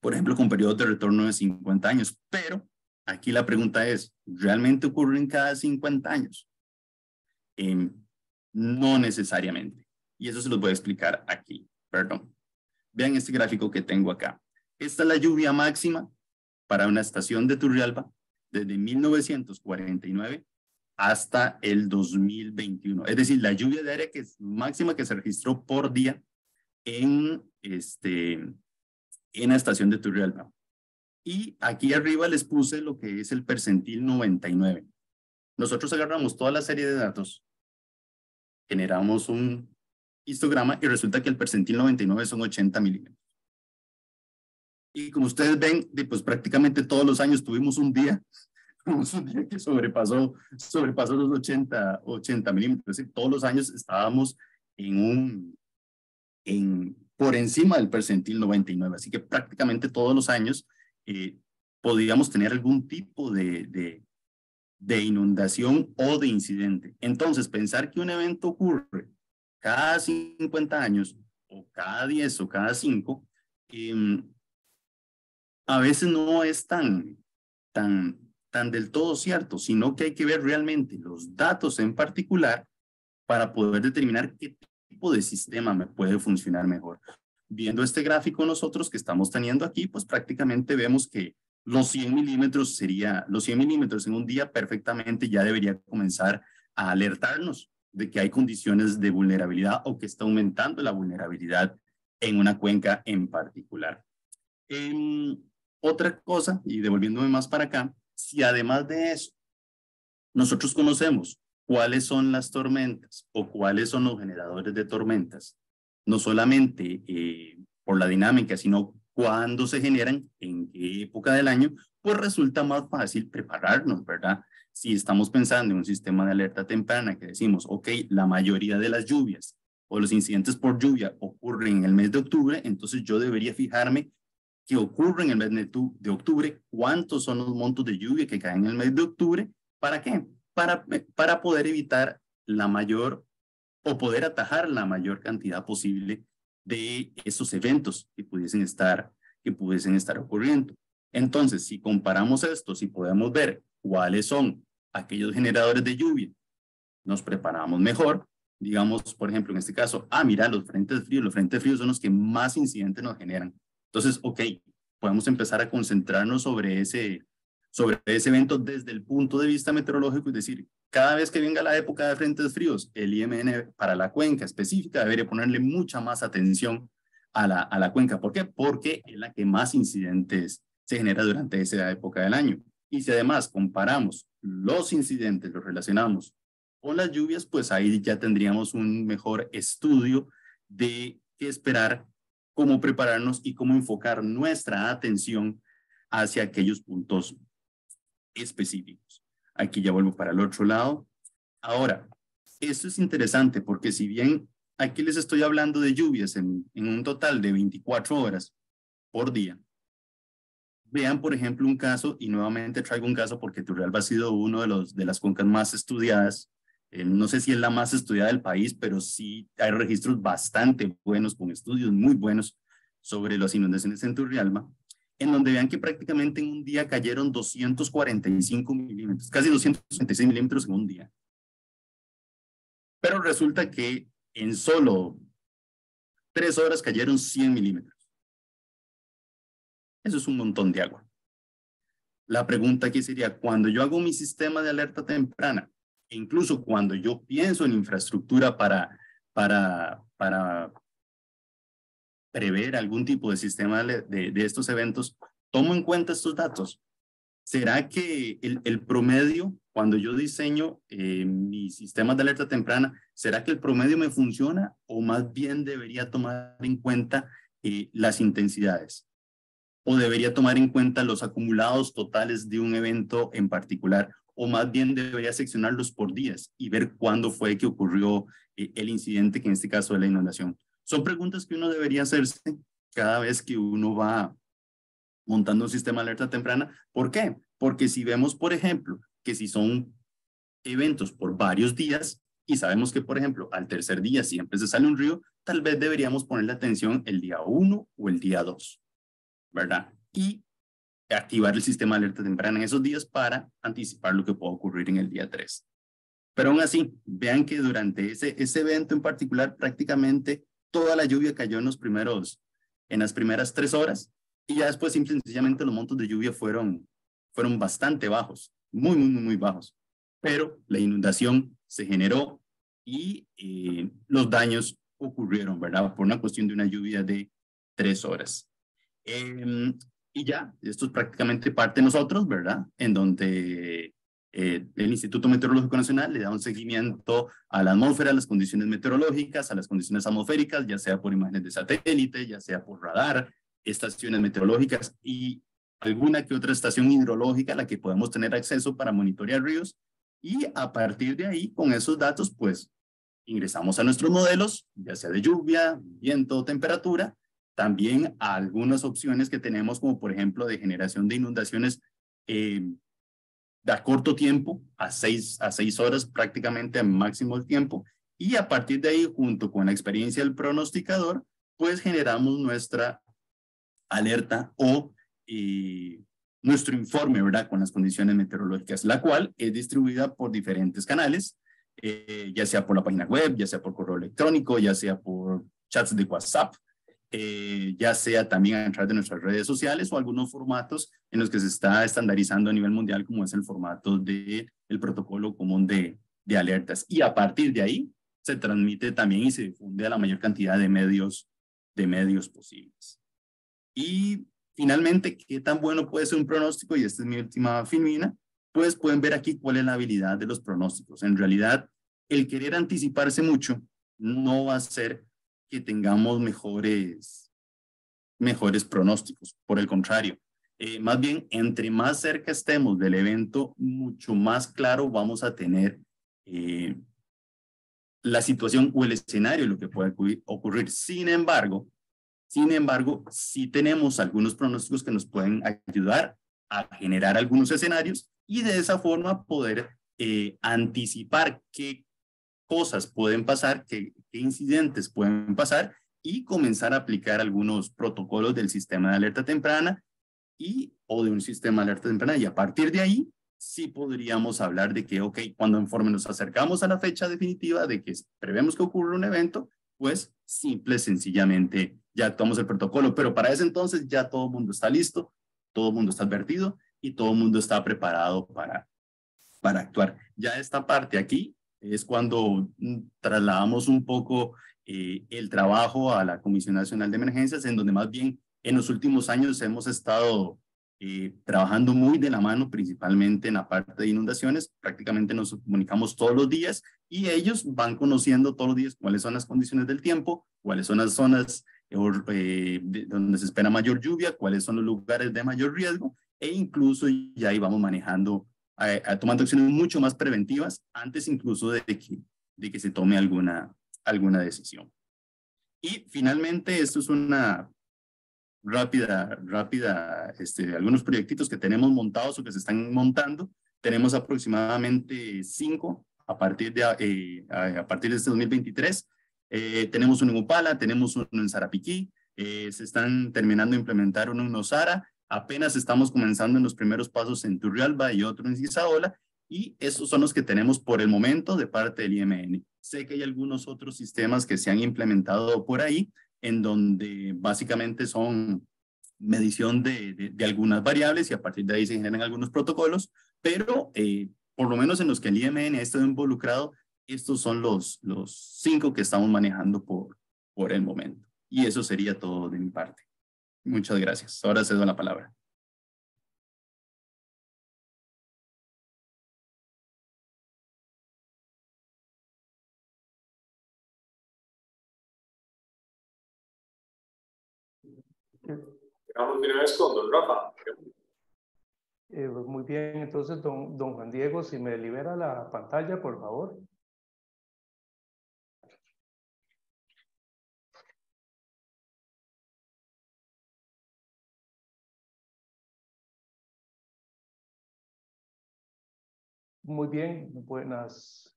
por ejemplo, con periodos de retorno de 50 años. Pero aquí la pregunta es, ¿realmente ocurren cada 50 años? No necesariamente. Y eso se los voy a explicar aquí. Perdón. Vean este gráfico que tengo acá. Esta es la lluvia máxima para una estación de Turrialba desde 1949 hasta el 2021. Es decir, la lluvia diaria máxima que se registró por día en la estación de Turrialba. Y aquí arriba les puse lo que es el percentil 99. Nosotros agarramos toda la serie de datos, generamos un histograma y resulta que el percentil 99 son 80 milímetros. Y como ustedes ven, pues prácticamente todos los años tuvimos un día que sobrepasó los 80 milímetros. Es decir, todos los años estábamos por encima del percentil 99. Así que prácticamente todos los años podríamos tener algún tipo de inundación o de incidente. Entonces, pensar que un evento ocurre cada 50 años o cada 10 o cada 5, a veces no es tan del todo cierto, sino que hay que ver realmente los datos en particular para poder determinar qué tipo de sistema me puede funcionar mejor. viendo este gráfico nosotros que estamos teniendo aquí, pues prácticamente vemos que los 100 milímetros en un día perfectamente ya debería comenzar a alertarnos de que hay condiciones de vulnerabilidad o que está aumentando la vulnerabilidad en una cuenca en particular. Otra cosa, y devolviéndome más para acá, si además de eso nosotros conocemos cuáles son las tormentas o cuáles son los generadores de tormentas, no solamente por la dinámica, sino cuándo se generan, en qué época del año, pues resulta más fácil prepararnos, ¿verdad? Si estamos pensando en un sistema de alerta temprana que decimos, ok, la mayoría de las lluvias o los incidentes por lluvia ocurren en el mes de octubre, entonces yo debería fijarme qué ocurre en el mes de octubre, cuántos son los montos de lluvia que caen en el mes de octubre. ¿Para qué? Para poder evitar la mayor o poder atajar la mayor cantidad posible de esos eventos que pudiesen estar ocurriendo. Entonces, si comparamos esto, si podemos ver cuáles son aquellos generadores de lluvia, nos preparamos mejor. Digamos, por ejemplo, en este caso, mira, los frentes fríos son los que más incidentes nos generan. Entonces, ok, podemos empezar a concentrarnos sobre ese evento desde el punto de vista meteorológico, es decir, cada vez que venga la época de frentes fríos, el IMN para la cuenca específica debería ponerle mucha más atención a la cuenca. ¿Por qué? Porque es la que más incidentes se genera durante esa época del año. Y si además comparamos los incidentes, los relacionamos con las lluvias, pues ahí ya tendríamos un mejor estudio de qué esperar, cómo prepararnos y cómo enfocar nuestra atención hacia aquellos puntos específicos. Aquí ya vuelvo para el otro lado. Ahora, esto es interesante porque si bien aquí les estoy hablando de lluvias en un total de 24 horas por día, vean, por ejemplo, un caso, y nuevamente traigo un caso porque Turrialba ha sido uno de las cuencas más estudiadas. No sé si es la más estudiada del país, pero sí hay registros bastante buenos, con estudios muy buenos sobre las inundaciones en Turrialba, en donde vean que prácticamente en un día cayeron 245 milímetros, casi 266 milímetros en un día. Pero resulta que en solo 3 horas cayeron 100 milímetros. Eso es un montón de agua. La pregunta aquí sería, cuando yo hago mi sistema de alerta temprana, incluso cuando yo pienso en infraestructura para prever algún tipo de sistema de estos eventos, ¿tomo en cuenta estos datos? ¿Será que el promedio, cuando yo diseño mis sistemas de alerta temprana, ¿será que el promedio me funciona o más bien debería tomar en cuenta las intensidades? ¿O debería tomar en cuenta los acumulados totales de un evento en particular? ¿O más bien debería seccionarlos por días y ver cuándo fue que ocurrió el incidente, que en este caso es la inundación? Son preguntas que uno debería hacerse cada vez que uno va montando un sistema de alerta temprana. ¿Por qué? Porque si vemos, por ejemplo, que si son eventos por varios días y sabemos que, por ejemplo, al tercer día siempre se sale un río, tal vez deberíamos ponerle atención el día 1 o el día 2, ¿verdad? Y activar el sistema de alerta temprana en esos días para anticipar lo que pueda ocurrir en el día 3. Pero aún así, vean que durante ese evento en particular, prácticamente toda la lluvia cayó en las primeras 3 horas, y ya después simple y sencillamente los montos de lluvia fueron bastante bajos, muy, muy, muy bajos. Pero la inundación se generó y los daños ocurrieron, ¿verdad? Por una cuestión de una lluvia de 3 horas. Y ya, esto es prácticamente parte de nosotros, ¿verdad? En donde el Instituto Meteorológico Nacional le da un seguimiento a la atmósfera, a las condiciones meteorológicas, a las condiciones atmosféricas, ya sea por imágenes de satélite, ya sea por radar, estaciones meteorológicas y alguna que otra estación hidrológica a la que podemos tener acceso para monitorear ríos. Y a partir de ahí, con esos datos, pues ingresamos a nuestros modelos, ya sea de lluvia, viento, temperatura, también a algunas opciones que tenemos, como por ejemplo de generación de inundaciones a corto tiempo, a 6 horas prácticamente a máximo el tiempo, y a partir de ahí, junto con la experiencia del pronosticador, pues generamos nuestra alerta o nuestro informe, ¿verdad? Con las condiciones meteorológicas, la cual es distribuida por diferentes canales, ya sea por la página web, ya sea por correo electrónico, ya sea por chats de WhatsApp, ya sea también a través de nuestras redes sociales o algunos formatos en los que se está estandarizando a nivel mundial, como es el formato del protocolo común de alertas. Y a partir de ahí se transmite también y se difunde a la mayor cantidad de medios posibles. Y finalmente, ¿qué tan bueno puede ser un pronóstico? Y esta es mi última filmina. Pues pueden ver aquí cuál es la habilidad de los pronósticos. En realidad, el querer anticiparse mucho no va a hacer que tengamos mejores pronósticos. Por el contrario, más bien, entre más cerca estemos del evento, mucho más claro vamos a tener la situación o el escenario, lo que puede ocurrir. Sin embargo, sí tenemos algunos pronósticos que nos pueden ayudar a generar algunos escenarios y de esa forma poder anticipar qué cosas pueden pasar, qué incidentes pueden pasar y comenzar a aplicar algunos protocolos del sistema de alerta temprana o de un sistema de alerta temprana. Y a partir de ahí, sí podríamos hablar de que, ok, cuando nos acercamos a la fecha definitiva de que prevemos que ocurra un evento, pues sencillamente ya actuamos el protocolo. Pero para ese entonces ya todo el mundo está listo, todo el mundo está advertido y todo el mundo está preparado para actuar. Ya esta parte aquí es cuando trasladamos un poco el trabajo a la Comisión Nacional de Emergencias, en donde más bien en los últimos años hemos estado trabajando muy de la mano, principalmente en la parte de inundaciones. Prácticamente nos comunicamos todos los días y ellos van conociendo todos los días cuáles son las condiciones del tiempo, cuáles son las zonas donde se espera mayor lluvia, cuáles son los lugares de mayor riesgo, e incluso ya ahí vamos manejando, tomando acciones mucho más preventivas antes incluso de que se tome alguna decisión. Y finalmente, esto es una rápida, algunos proyectitos que tenemos montados o que se están montando. Tenemos aproximadamente 5 a partir de este 2023. Tenemos uno en Upala, tenemos uno en Sarapiquí, se están terminando de implementar uno en Nosara, apenas estamos comenzando en los primeros pasos en Turrialba y otro en Zizaola, y estos son los que tenemos por el momento de parte del IMN. Sé que hay algunos otros sistemas que se han implementado por ahí, en donde básicamente son medición de algunas variables y a partir de ahí se generan algunos protocolos, pero por lo menos en los que el IMN ha estado involucrado, estos son los 5 que estamos manejando por el momento. Y eso sería todo de mi parte. Muchas gracias. Ahora cedo la palabra. Vamos de una vez con don Rafa. Muy bien, entonces, don Juan Diego, si me libera la pantalla, por favor. Muy bien, buenas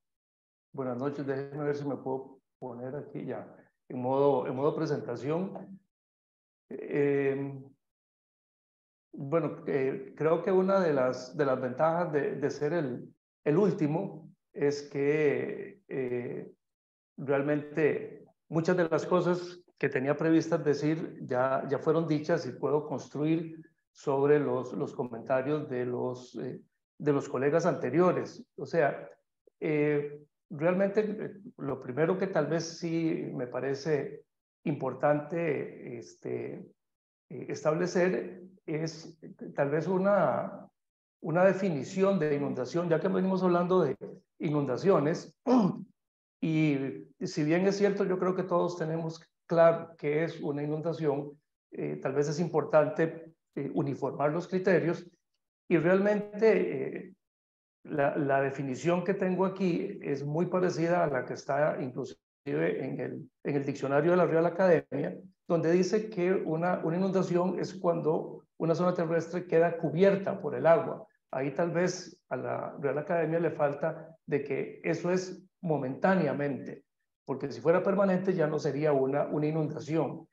noches. Déjenme ver si me puedo poner aquí ya en modo presentación. Bueno, creo que una de las ventajas de ser el último es que realmente muchas de las cosas que tenía previstas decir ya fueron dichas y puedo construir sobre los comentarios de los colegas anteriores. O sea, realmente lo primero que tal vez sí me parece importante establecer es tal vez una definición de inundación, ya que venimos hablando de inundaciones. Y si bien es cierto, yo creo que todos tenemos claro qué es una inundación, tal vez es importante uniformar los criterios y realmente la definición que tengo aquí es muy parecida a la que está inclusive en el diccionario de la Real Academia, donde dice que una inundación es cuando una zona terrestre queda cubierta por el agua. Ahí tal vez a la Real Academia le falta de que eso es momentáneamente, porque si fuera permanente ya no sería una inundación.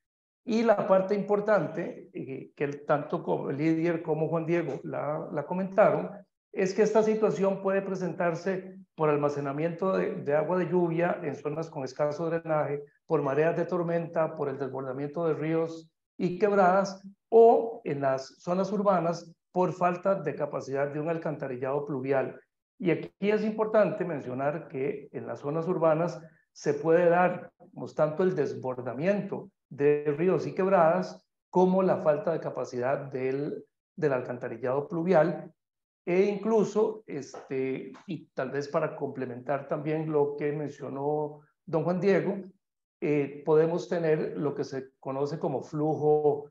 Y la parte importante, que tanto como Lidier como Juan Diego la comentaron, es que esta situación puede presentarse por almacenamiento de agua de lluvia en zonas con escaso drenaje, por mareas de tormenta, por el desbordamiento de ríos y quebradas, o en las zonas urbanas por falta de capacidad de un alcantarillado pluvial. Y aquí es importante mencionar que en las zonas urbanas se puede dar tanto el desbordamiento de ríos y quebradas como la falta de capacidad del alcantarillado pluvial, e incluso, y tal vez para complementar también lo que mencionó don Juan Diego, podemos tener lo que se conoce como flujo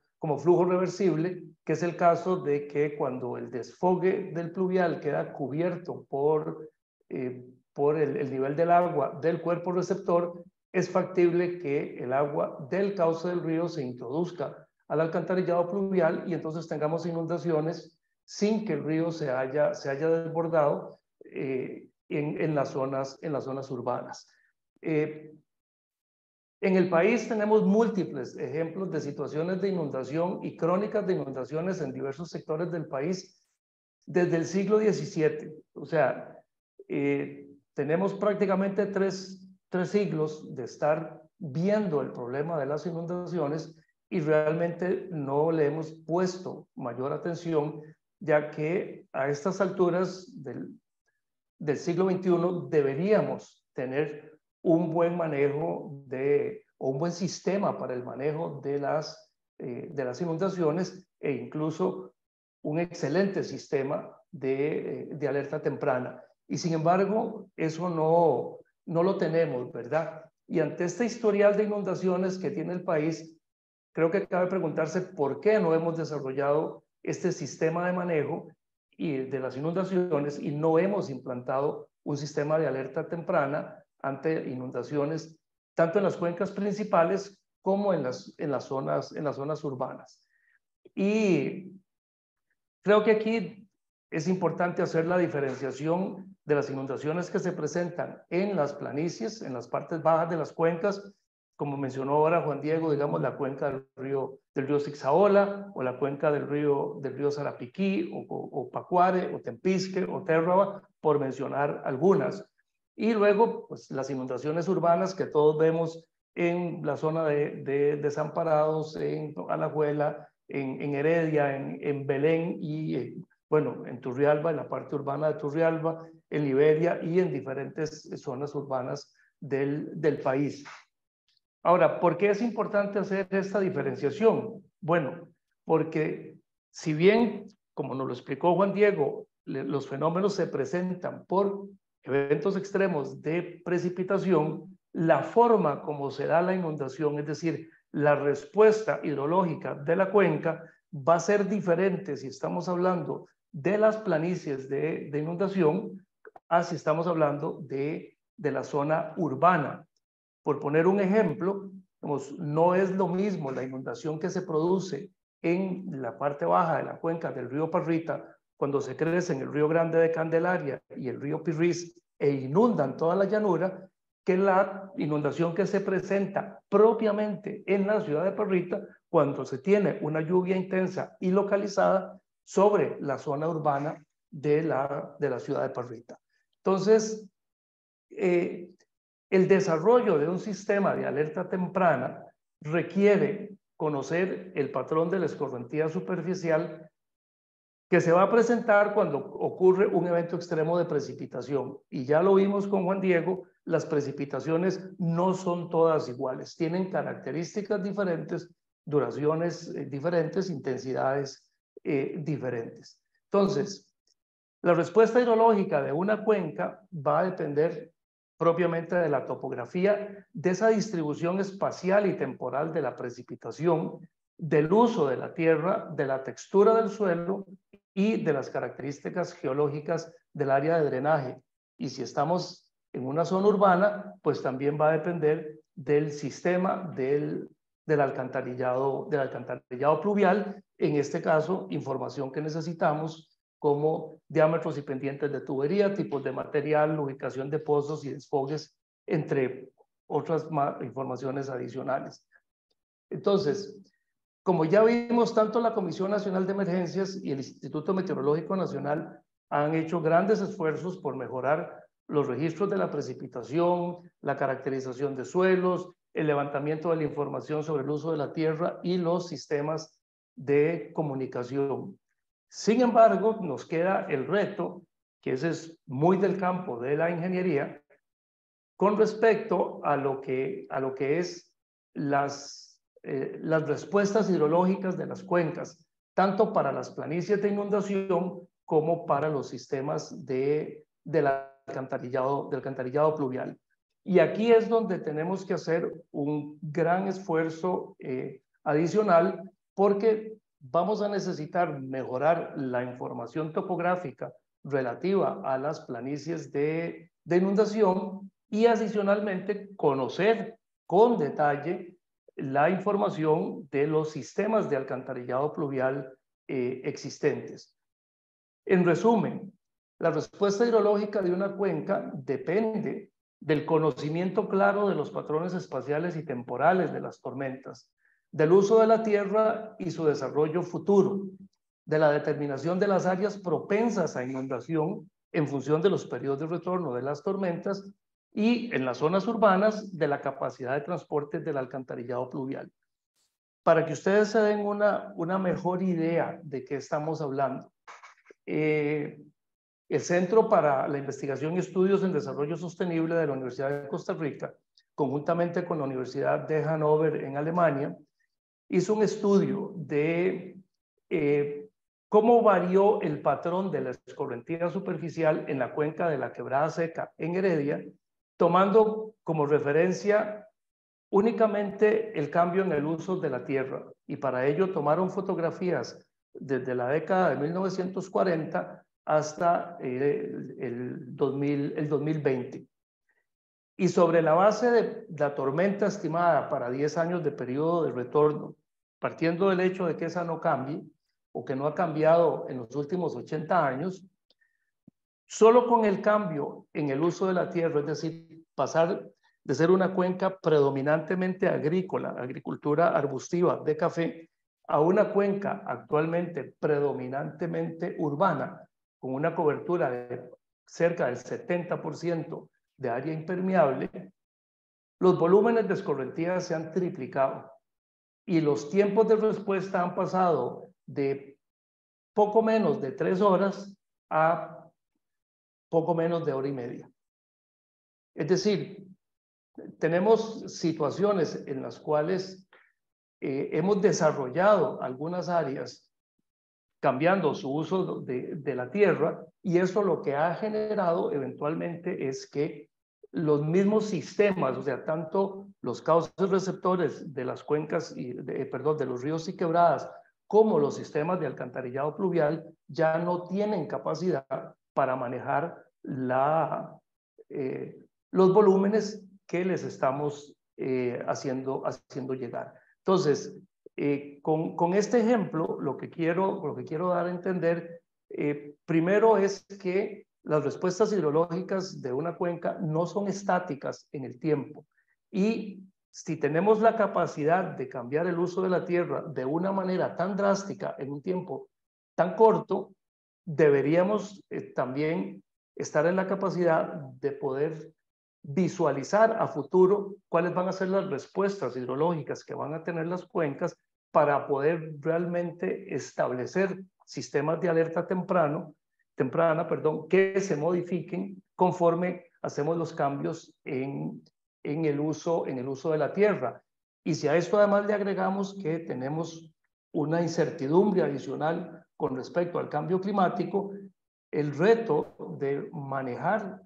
reversible, que es el caso de que cuando el desfogue del pluvial queda cubierto por el nivel del agua del cuerpo receptor, es factible que el agua del cauce del río se introduzca al alcantarillado pluvial y entonces tengamos inundaciones sin que el río se haya desbordado en las zonas urbanas. En el país tenemos múltiples ejemplos de situaciones de inundación y crónicas de inundaciones en diversos sectores del país desde el siglo XVII. O sea, tenemos prácticamente tres siglos de estar viendo el problema de las inundaciones y realmente no le hemos puesto mayor atención, ya que a estas alturas del siglo XXI deberíamos tener un buen manejo o un buen sistema para el manejo de las inundaciones e incluso un excelente sistema de alerta temprana. Y sin embargo, eso no lo tenemos, ¿verdad? Y ante este historial de inundaciones que tiene el país, creo que cabe preguntarse por qué no hemos desarrollado este sistema de manejo de las inundaciones y no hemos implantado un sistema de alerta temprana ante inundaciones, tanto en las cuencas principales como en las zonas urbanas. Y creo que aquí es importante hacer la diferenciación de las inundaciones que se presentan en las planicies, en las partes bajas de las cuencas, como mencionó ahora Juan Diego, digamos la cuenca del río Sixaola, o la cuenca del río Sarapiquí, o Pacuare, o Tempisque, o Térraba, por mencionar algunas. Y luego, pues las inundaciones urbanas que todos vemos en la zona de Desamparados, en Alajuela, en Heredia, en Belén y bueno, en Turrialba, en la parte urbana de Turrialba, en Liberia y en diferentes zonas urbanas del país. Ahora, ¿por qué es importante hacer esta diferenciación? Bueno, porque si bien, como nos lo explicó Juan Diego, los fenómenos se presentan por eventos extremos de precipitación, la forma como se da la inundación, es decir, la respuesta hidrológica de la cuenca va a ser diferente si estamos hablando de las planicies de inundación a si estamos hablando de la zona urbana. Por poner un ejemplo, no es lo mismo la inundación que se produce en la parte baja de la cuenca del río Parrita, cuando se crecen el río Grande de Candelaria y el río Pirriz e inundan toda la llanura, que la inundación que se presenta propiamente en la ciudad de Parrita cuando se tiene una lluvia intensa y localizada sobre la zona urbana de la ciudad de Parrita. Entonces, el desarrollo de un sistema de alerta temprana requiere conocer el patrón de la escorrentía superficial que se va a presentar cuando ocurre un evento extremo de precipitación. Y ya lo vimos con Juan Diego, las precipitaciones no son todas iguales, tienen características diferentes, duraciones diferentes, intensidades diferentes. Entonces, la respuesta hidrológica de una cuenca va a depender propiamente de la topografía, de esa distribución espacial y temporal de la precipitación, del uso de la tierra, de la textura del suelo y de las características geológicas del área de drenaje. Y si estamos en una zona urbana, pues también va a depender del sistema del alcantarillado pluvial, en este caso, información que necesitamos como diámetros y pendientes de tubería, tipos de material, ubicación de pozos y desfogues, entre otras informaciones adicionales. Entonces, como ya vimos, tanto la Comisión Nacional de Emergencias y el Instituto Meteorológico Nacional han hecho grandes esfuerzos por mejorar los registros de la precipitación, la caracterización de suelos, el levantamiento de la información sobre el uso de la tierra y los sistemas de comunicación. Sin embargo, nos queda el reto, que ese es muy del campo de la ingeniería, con respecto a lo que es las respuestas hidrológicas de las cuencas, tanto para las planicies de inundación como para los sistemas del alcantarillado pluvial. Y aquí es donde tenemos que hacer un gran esfuerzo adicional, porque vamos a necesitar mejorar la información topográfica relativa a las planicies de inundación y adicionalmente conocer con detalle la información de los sistemas de alcantarillado pluvial existentes. En resumen, la respuesta hidrológica de una cuenca depende del conocimiento claro de los patrones espaciales y temporales de las tormentas, del uso de la tierra y su desarrollo futuro, de la determinación de las áreas propensas a inundación en función de los periodos de retorno de las tormentas y en las zonas urbanas de la capacidad de transporte del alcantarillado pluvial. Para que ustedes se den una mejor idea de qué estamos hablando, el Centro para la Investigación y Estudios en Desarrollo Sostenible de la Universidad de Costa Rica, conjuntamente con la Universidad de Hannover en Alemania, hizo un estudio de cómo varió el patrón de la escorrentía superficial en la cuenca de la Quebrada Seca en Heredia, tomando como referencia únicamente el cambio en el uso de la tierra. Y para ello tomaron fotografías desde la década de 1940 hasta el 2020. Y sobre la base de la tormenta estimada para 10 años de periodo de retorno, partiendo del hecho de que esa no cambie o que no ha cambiado en los últimos 80 años, solo con el cambio en el uso de la tierra, es decir, pasar de ser una cuenca predominantemente agrícola, agricultura arbustiva de café, a una cuenca actualmente predominantemente urbana, con una cobertura de cerca del 70% de área impermeable, los volúmenes de escorrentía se han triplicado y los tiempos de respuesta han pasado de poco menos de 3 horas a poco menos de hora y media. Es decir, tenemos situaciones en las cuales hemos desarrollado algunas áreas cambiando su uso de la tierra, y eso lo que ha generado eventualmente es que los mismos sistemas, o sea, tanto los cauces receptores de las cuencas, de los ríos y quebradas, como los sistemas de alcantarillado pluvial, ya no tienen capacidad para manejar los volúmenes que les estamos haciendo llegar. Entonces, con este ejemplo, lo que quiero dar a entender, primero es que las respuestas hidrológicas de una cuenca no son estáticas en el tiempo. Y si tenemos la capacidad de cambiar el uso de la tierra de una manera tan drástica en un tiempo tan corto, deberíamos también estar en la capacidad de poder visualizar a futuro cuáles van a ser las respuestas hidrológicas que van a tener las cuencas para poder realmente establecer sistemas de alerta temprana, que se modifiquen conforme hacemos los cambios en el uso de la tierra. Y si a esto además le agregamos que tenemos una incertidumbre adicional con respecto al cambio climático, el reto de manejar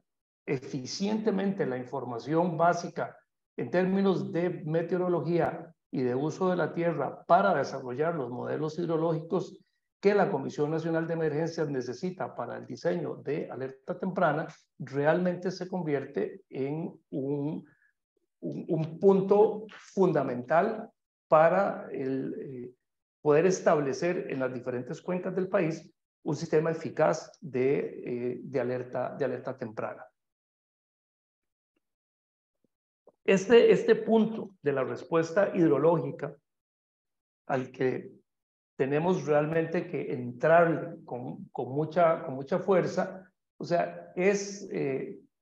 eficientemente la información básica en términos de meteorología y de uso de la tierra para desarrollar los modelos hidrológicos que la Comisión Nacional de Emergencias necesita para el diseño de alerta temprana, realmente se convierte en un punto fundamental para poder establecer en las diferentes cuencas del país un sistema eficaz de alerta temprana. Este punto de la respuesta hidrológica al que tenemos realmente que entrar con mucha fuerza, o sea, es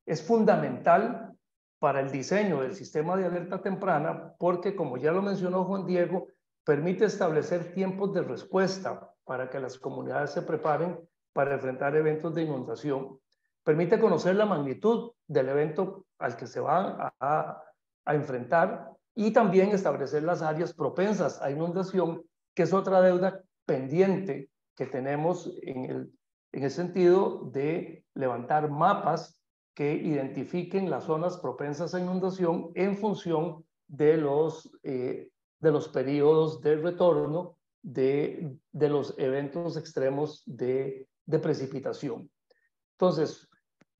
Es fundamental para el diseño del sistema de alerta temprana porque, como ya lo mencionó Juan Diego, permite establecer tiempos de respuesta para que las comunidades se preparen para enfrentar eventos de inundación. Permite conocer la magnitud del evento al que se van a enfrentar y también establecer las áreas propensas a inundación, que es otra deuda pendiente que tenemos en el sentido de levantar mapas que identifiquen las zonas propensas a inundación en función de los periodos de retorno de los eventos extremos de precipitación. Entonces,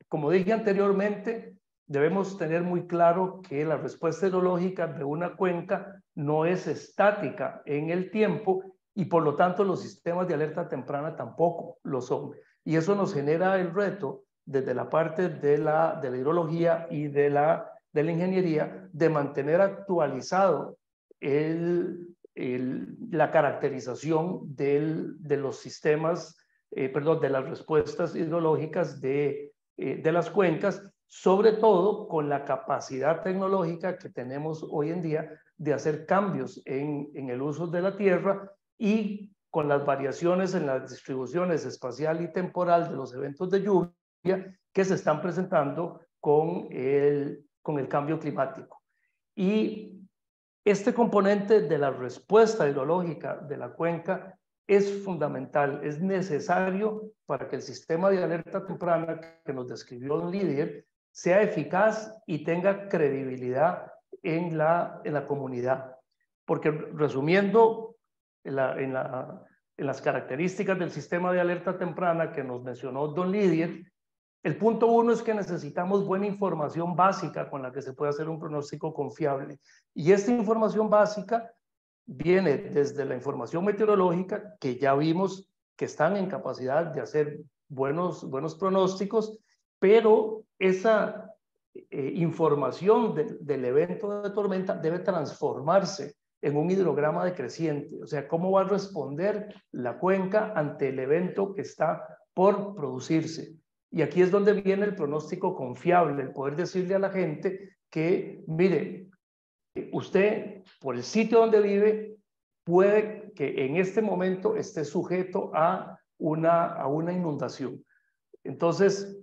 como dije anteriormente, debemos tener muy claro que la respuesta hidrológica de una cuenca no es estática en el tiempo y por lo tanto los sistemas de alerta temprana tampoco lo son. Y eso nos genera el reto desde la parte de la hidrología y de la ingeniería de mantener actualizado la caracterización de los sistemas, de las respuestas hidrológicas de las cuencas, sobre todo con la capacidad tecnológica que tenemos hoy en día de hacer cambios en el uso de la tierra y con las variaciones en las distribuciones espacial y temporal de los eventos de lluvia que se están presentando con el cambio climático. Y este componente de la respuesta hidrológica de la cuenca es fundamental, es necesario para que el sistema de alerta temprana que nos describió don Lidier sea eficaz y tenga credibilidad en la comunidad. Porque resumiendo, en las características del sistema de alerta temprana que nos mencionó don Lidier, el punto 1 es que necesitamos buena información básica con la que se puede hacer un pronóstico confiable. Y esta información básica viene desde la información meteorológica, que ya vimos que están en capacidad de hacer buenos pronósticos, pero esa información del evento de tormenta debe transformarse en un hidrograma decreciente. O sea, cómo va a responder la cuenca ante el evento que está por producirse. Y aquí es donde viene el pronóstico confiable, el poder decirle a la gente que, mire, usted, por el sitio donde vive, puede que en este momento esté sujeto a una inundación. Entonces,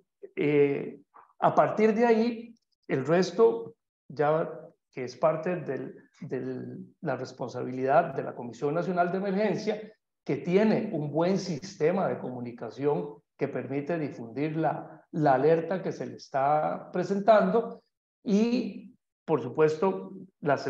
a partir de ahí, el resto, ya que es parte de la responsabilidad de la Comisión Nacional de Emergencia, que tiene un buen sistema de comunicación que permite difundir la alerta que se le está presentando y, por supuesto, las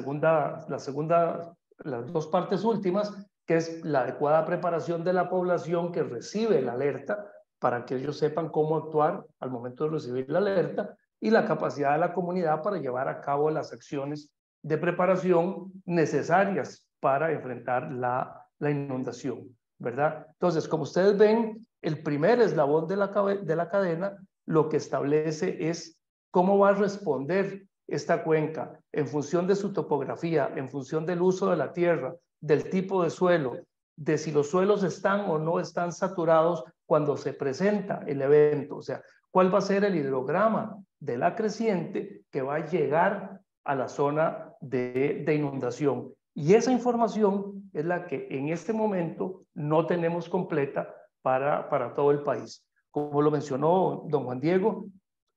dos partes últimas, que es la adecuada preparación de la población que recibe la alerta para que ellos sepan cómo actuar al momento de recibir la alerta y la capacidad de la comunidad para llevar a cabo las acciones de preparación necesarias para enfrentar la inundación, ¿verdad? Entonces, como ustedes ven, el primer eslabón de la cadena lo que establece es cómo va a responder esta cuenca en función de su topografía, en función del uso de la tierra, del tipo de suelo, de si los suelos están o no están saturados cuando se presenta el evento. O sea, cuál va a ser el hidrograma de la creciente que va a llegar a la zona de inundación. Y esa información es la que en este momento no tenemos completa para todo el país. Como lo mencionó don Juan Diego,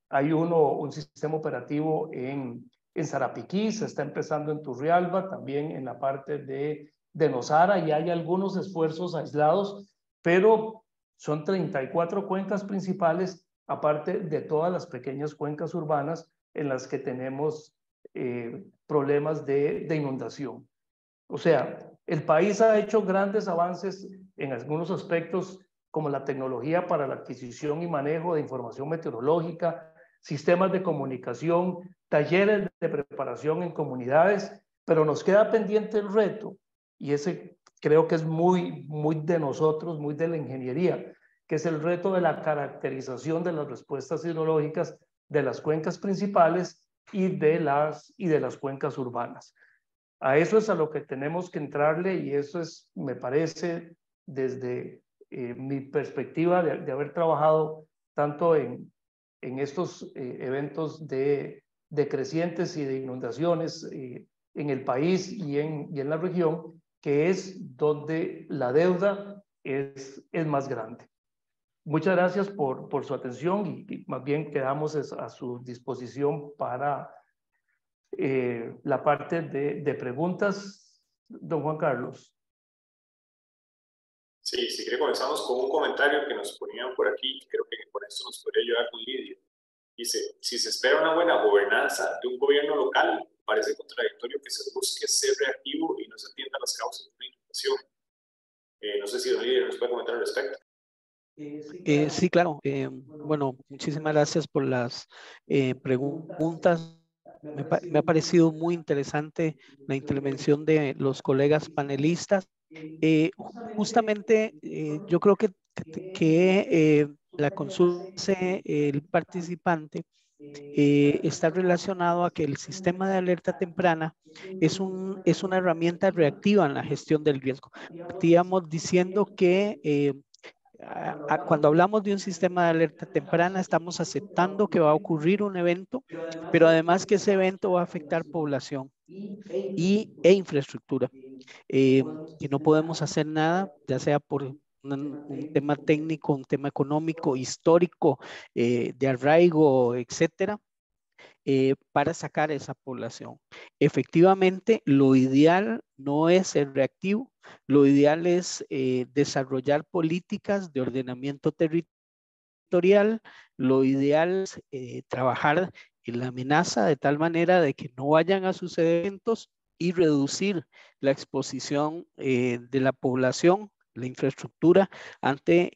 hay un sistema operativo en Sarapiquí, se está empezando en Turrialba, también en la parte de Nosara, y hay algunos esfuerzos aislados, pero son 34 cuencas principales, aparte de todas las pequeñas cuencas urbanas en las que tenemos problemas de inundación. O sea, el país ha hecho grandes avances en algunos aspectos como la tecnología para la adquisición y manejo de información meteorológica, sistemas de comunicación, talleres de preparación en comunidades, pero nos queda pendiente el reto, y ese creo que es muy de nosotros, muy de la ingeniería, que es el reto de la caracterización de las respuestas hidrológicas de las cuencas principales y de las cuencas urbanas. A eso es a lo que tenemos que entrarle, y eso es, me parece, desde mi perspectiva de haber trabajado tanto en en estos eventos de crecientes y de inundaciones en el país y en la región, que es donde la deuda es más grande. Muchas gracias por su atención y más bien quedamos a su disposición para la parte de preguntas. Don Juan Carlos. Sí, si quiere comenzamos con un comentario que nos ponían por aquí, creo que con esto nos podría ayudar con Lidia. Dice, si se espera una buena gobernanza de un gobierno local, parece contradictorio que se busque ser reactivo y no se atienda las causas de una inundación. No sé si don Lidia nos puede comentar al respecto. Sí, claro. Bueno, muchísimas gracias por las preguntas. Me ha parecido muy interesante la intervención de los colegas panelistas. Justamente yo creo que la consulta el participante está relacionado a que el sistema de alerta temprana es una herramienta reactiva en la gestión del riesgo. Partíamos diciendo que cuando hablamos de un sistema de alerta temprana, estamos aceptando que va a ocurrir un evento, pero además que ese evento va a afectar población e infraestructura, que no podemos hacer nada, ya sea por un tema técnico, un tema económico, histórico, de arraigo, etcétera, para sacar esa población. Efectivamente, lo ideal no es ser reactivo, lo ideal es desarrollar políticas de ordenamiento territorial, lo ideal es trabajar en la amenaza de tal manera de que no vayan a suceder eventos y reducir la exposición de la población, la infraestructura ante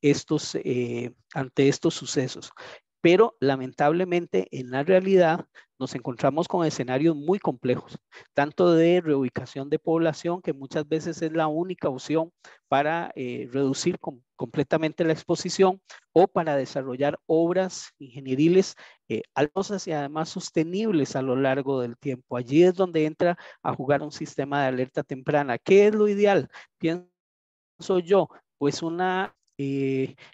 estos sucesos. Pero lamentablemente en la realidad nos encontramos con escenarios muy complejos, tanto de reubicación de población, que muchas veces es la única opción para reducir completamente la exposición, o para desarrollar obras ingenieriles altas y además sostenibles a lo largo del tiempo. Allí es donde entra a jugar un sistema de alerta temprana. ¿Qué es lo ideal? Pienso yo, pues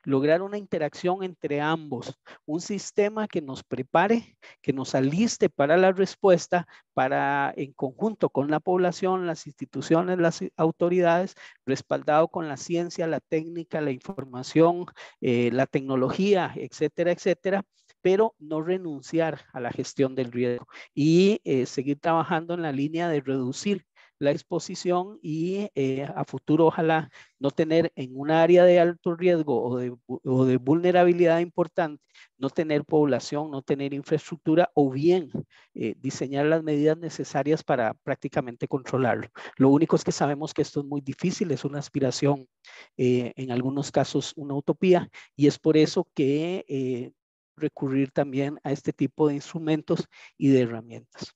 lograr una interacción entre ambos, un sistema que nos prepare, que nos aliste para la respuesta, para en conjunto con la población, las instituciones, las autoridades, respaldado con la ciencia, la técnica, la información, la tecnología, etcétera, etcétera, pero no renunciar a la gestión del riesgo y seguir trabajando en la línea de reducir la exposición y a futuro ojalá no tener en un área de alto riesgo o de vulnerabilidad importante, no tener población, no tener infraestructura, o bien diseñar las medidas necesarias para prácticamente controlarlo. Lo único es que sabemos que esto es muy difícil, es una aspiración, en algunos casos una utopía, y es por eso que recurrir también a este tipo de instrumentos y de herramientas.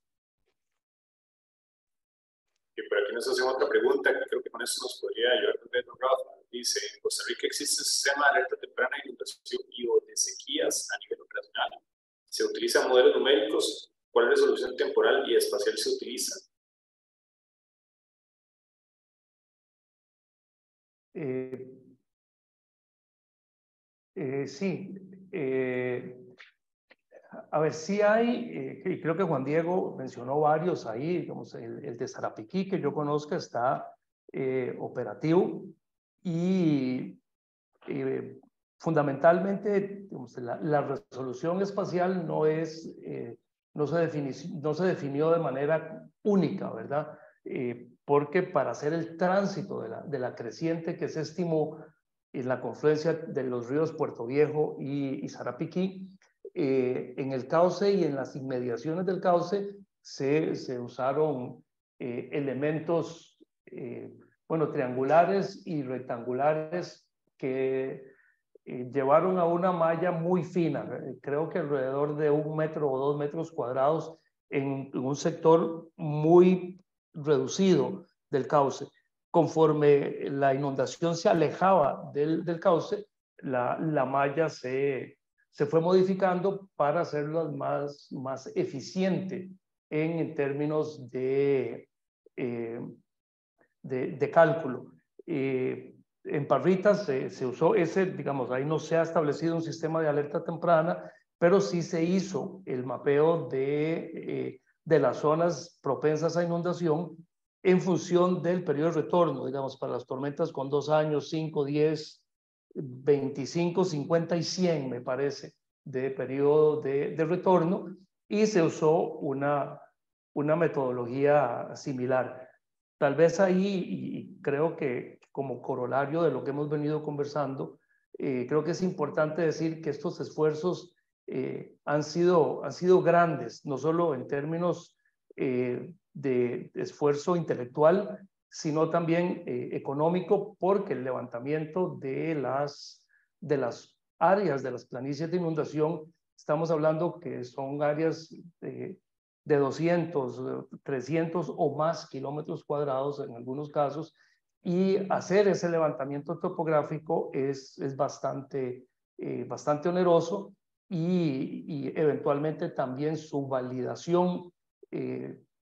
Y por aquí nos hacen otra pregunta, que creo que con eso nos podría ayudar con Pedro Rafa. Dice, en Costa Rica existe un sistema de alerta temprana de inundación y o de sequías a nivel operacional. ¿Se utilizan modelos numéricos? ¿Cuál resolución temporal y espacial se utiliza? Sí. A ver, sí hay, y creo que Juan Diego mencionó varios ahí, digamos, el de Sarapiquí, que yo conozca, está operativo y fundamentalmente, digamos, la resolución espacial no se definió de manera única, ¿verdad? Porque para hacer el tránsito de la creciente que se estimó en la confluencia de los ríos Puerto Viejo y Sarapiquí, en el cauce y en las inmediaciones del cauce se usaron elementos, bueno, triangulares y rectangulares que llevaron a una malla muy fina, creo que alrededor de 1 metro o 2 metros cuadrados en un sector muy reducido del cauce. Conforme la inundación se alejaba del cauce, la malla se fue modificando para hacerlo más eficiente en términos de cálculo. En Parritas se usó ese, digamos, ahí no se ha establecido un sistema de alerta temprana, pero sí se hizo el mapeo de las zonas propensas a inundación en función del periodo de retorno, digamos, para las tormentas con 2 años, 5, 10, 25, 50 y 100, me parece, de periodo de retorno, y se usó una metodología similar. Tal vez ahí, y creo que como corolario de lo que hemos venido conversando, creo que es importante decir que estos esfuerzos han sido grandes, no solo en términos de esfuerzo intelectual, sino también económico, porque el levantamiento de las áreas de las planicies de inundación, estamos hablando que son áreas de 200, 300 o más kilómetros cuadrados en algunos casos, y hacer ese levantamiento topográfico es bastante oneroso, y eventualmente también su validación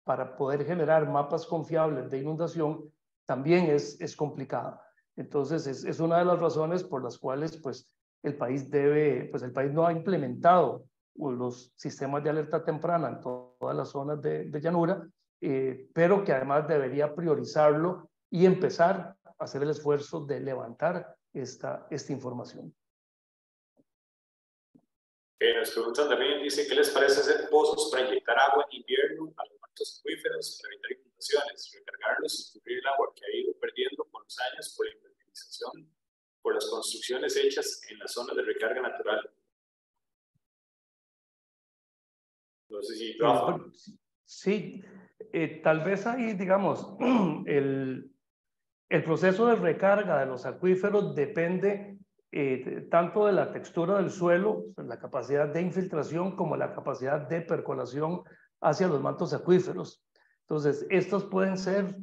para poder generar mapas confiables de inundación también es complicada. Entonces es una de las razones por las cuales pues el país no ha implementado los sistemas de alerta temprana en todas las zonas de llanura, pero que además debería priorizarlo y empezar a hacer el esfuerzo de levantar esta información. Nos preguntan también, dice, ¿qué les parece hacer pozos para inyectar agua en invierno a los mantos acuíferos para evitar inundaciones, recargarlos y cubrir el agua que ha ido perdiendo con los años por la impermeabilización, por las construcciones hechas en las zonas de recarga natural? No sé si Rafa. Sí, tal vez ahí, digamos, el proceso de recarga de los acuíferos depende tanto de la textura del suelo, la capacidad de infiltración, como la capacidad de percolación hacia los mantos acuíferos. Entonces, estos pueden ser,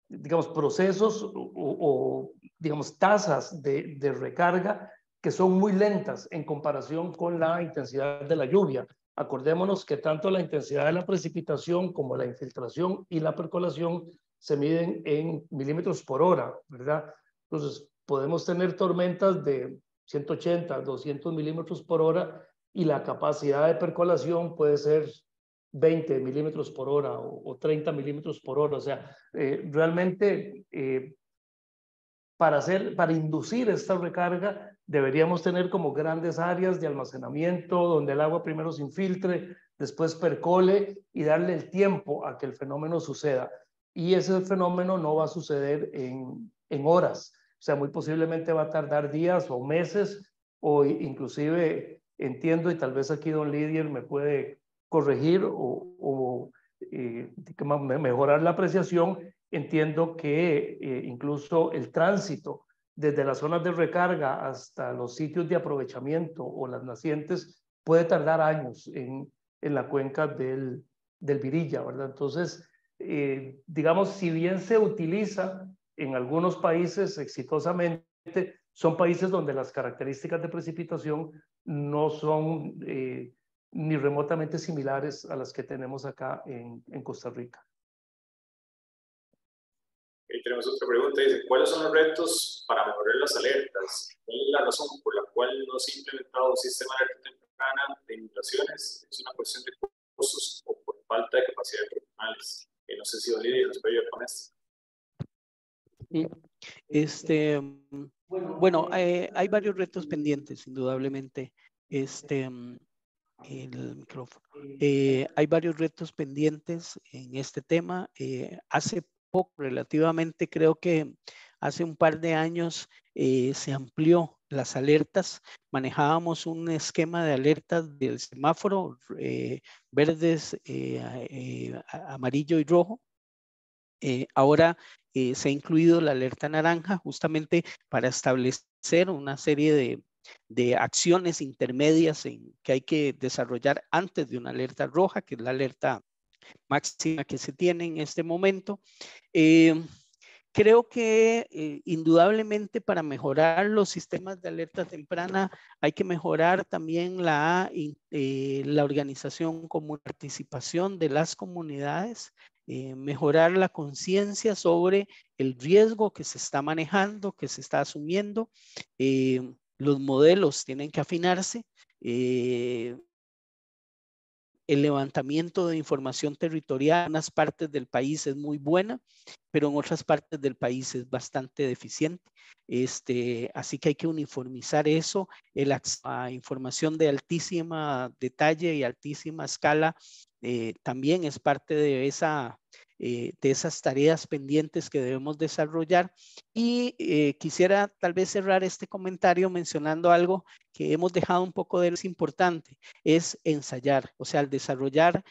digamos, procesos o digamos, tasas de recarga que son muy lentas en comparación con la intensidad de la lluvia. Acordémonos que tanto la intensidad de la precipitación como la infiltración y la percolación se miden en milímetros por hora, ¿verdad? Entonces, podemos tener tormentas de 180, 200 milímetros por hora, y la capacidad de percolación puede ser 20 milímetros por hora o 30 milímetros por hora. O sea, realmente para inducir esta recarga deberíamos tener como grandes áreas de almacenamiento donde el agua primero se infiltre, después percole y darle el tiempo a que el fenómeno suceda. Y ese fenómeno no va a suceder en horas. O sea, muy posiblemente va a tardar días o meses, o inclusive, entiendo, y tal vez aquí don Lidier me puede corregir o mejorar la apreciación, entiendo que incluso el tránsito desde las zonas de recarga hasta los sitios de aprovechamiento o las nacientes puede tardar años en la cuenca del Virilla, ¿verdad? Entonces, digamos, si bien se utiliza en algunos países exitosamente, son países donde las características de precipitación no son ni remotamente similares a las que tenemos acá en Costa Rica. Ahí tenemos otra pregunta, dice, ¿cuáles son los retos para mejorar las alertas? ¿Cuál es la razón por la cual no se ha implementado un sistema de alerta temprana de inundaciones? ¿Es una cuestión de costos o por falta de capacidad de profesionales? No sé si Olivia nos puede ayudar con esto. Bueno, hay varios retos pendientes, indudablemente. El micrófono. Hay varios retos pendientes en este tema. Hace poco, relativamente, creo que hace un par de años se amplió las alertas. Manejábamos un esquema de alertas del semáforo, verdes, amarillo y rojo. Ahora se ha incluido la alerta naranja justamente para establecer una serie de acciones intermedias que hay que desarrollar antes de una alerta roja, que es la alerta máxima que se tiene en este momento. Creo que indudablemente para mejorar los sistemas de alerta temprana hay que mejorar también la organización como participación de las comunidades, mejorar la conciencia sobre el riesgo que se está manejando, que se está asumiendo. los modelos tienen que afinarse. El levantamiento de información territorial en unas partes del país es muy buena, pero en otras partes del país es bastante deficiente. Así que hay que uniformizar eso. El acceso a información de altísima detalle y altísima escala también es parte de esas tareas pendientes que debemos desarrollar. Y quisiera tal vez cerrar este comentario mencionando algo que hemos dejado un poco de lo importante, es ensayar, o sea, al desarrollar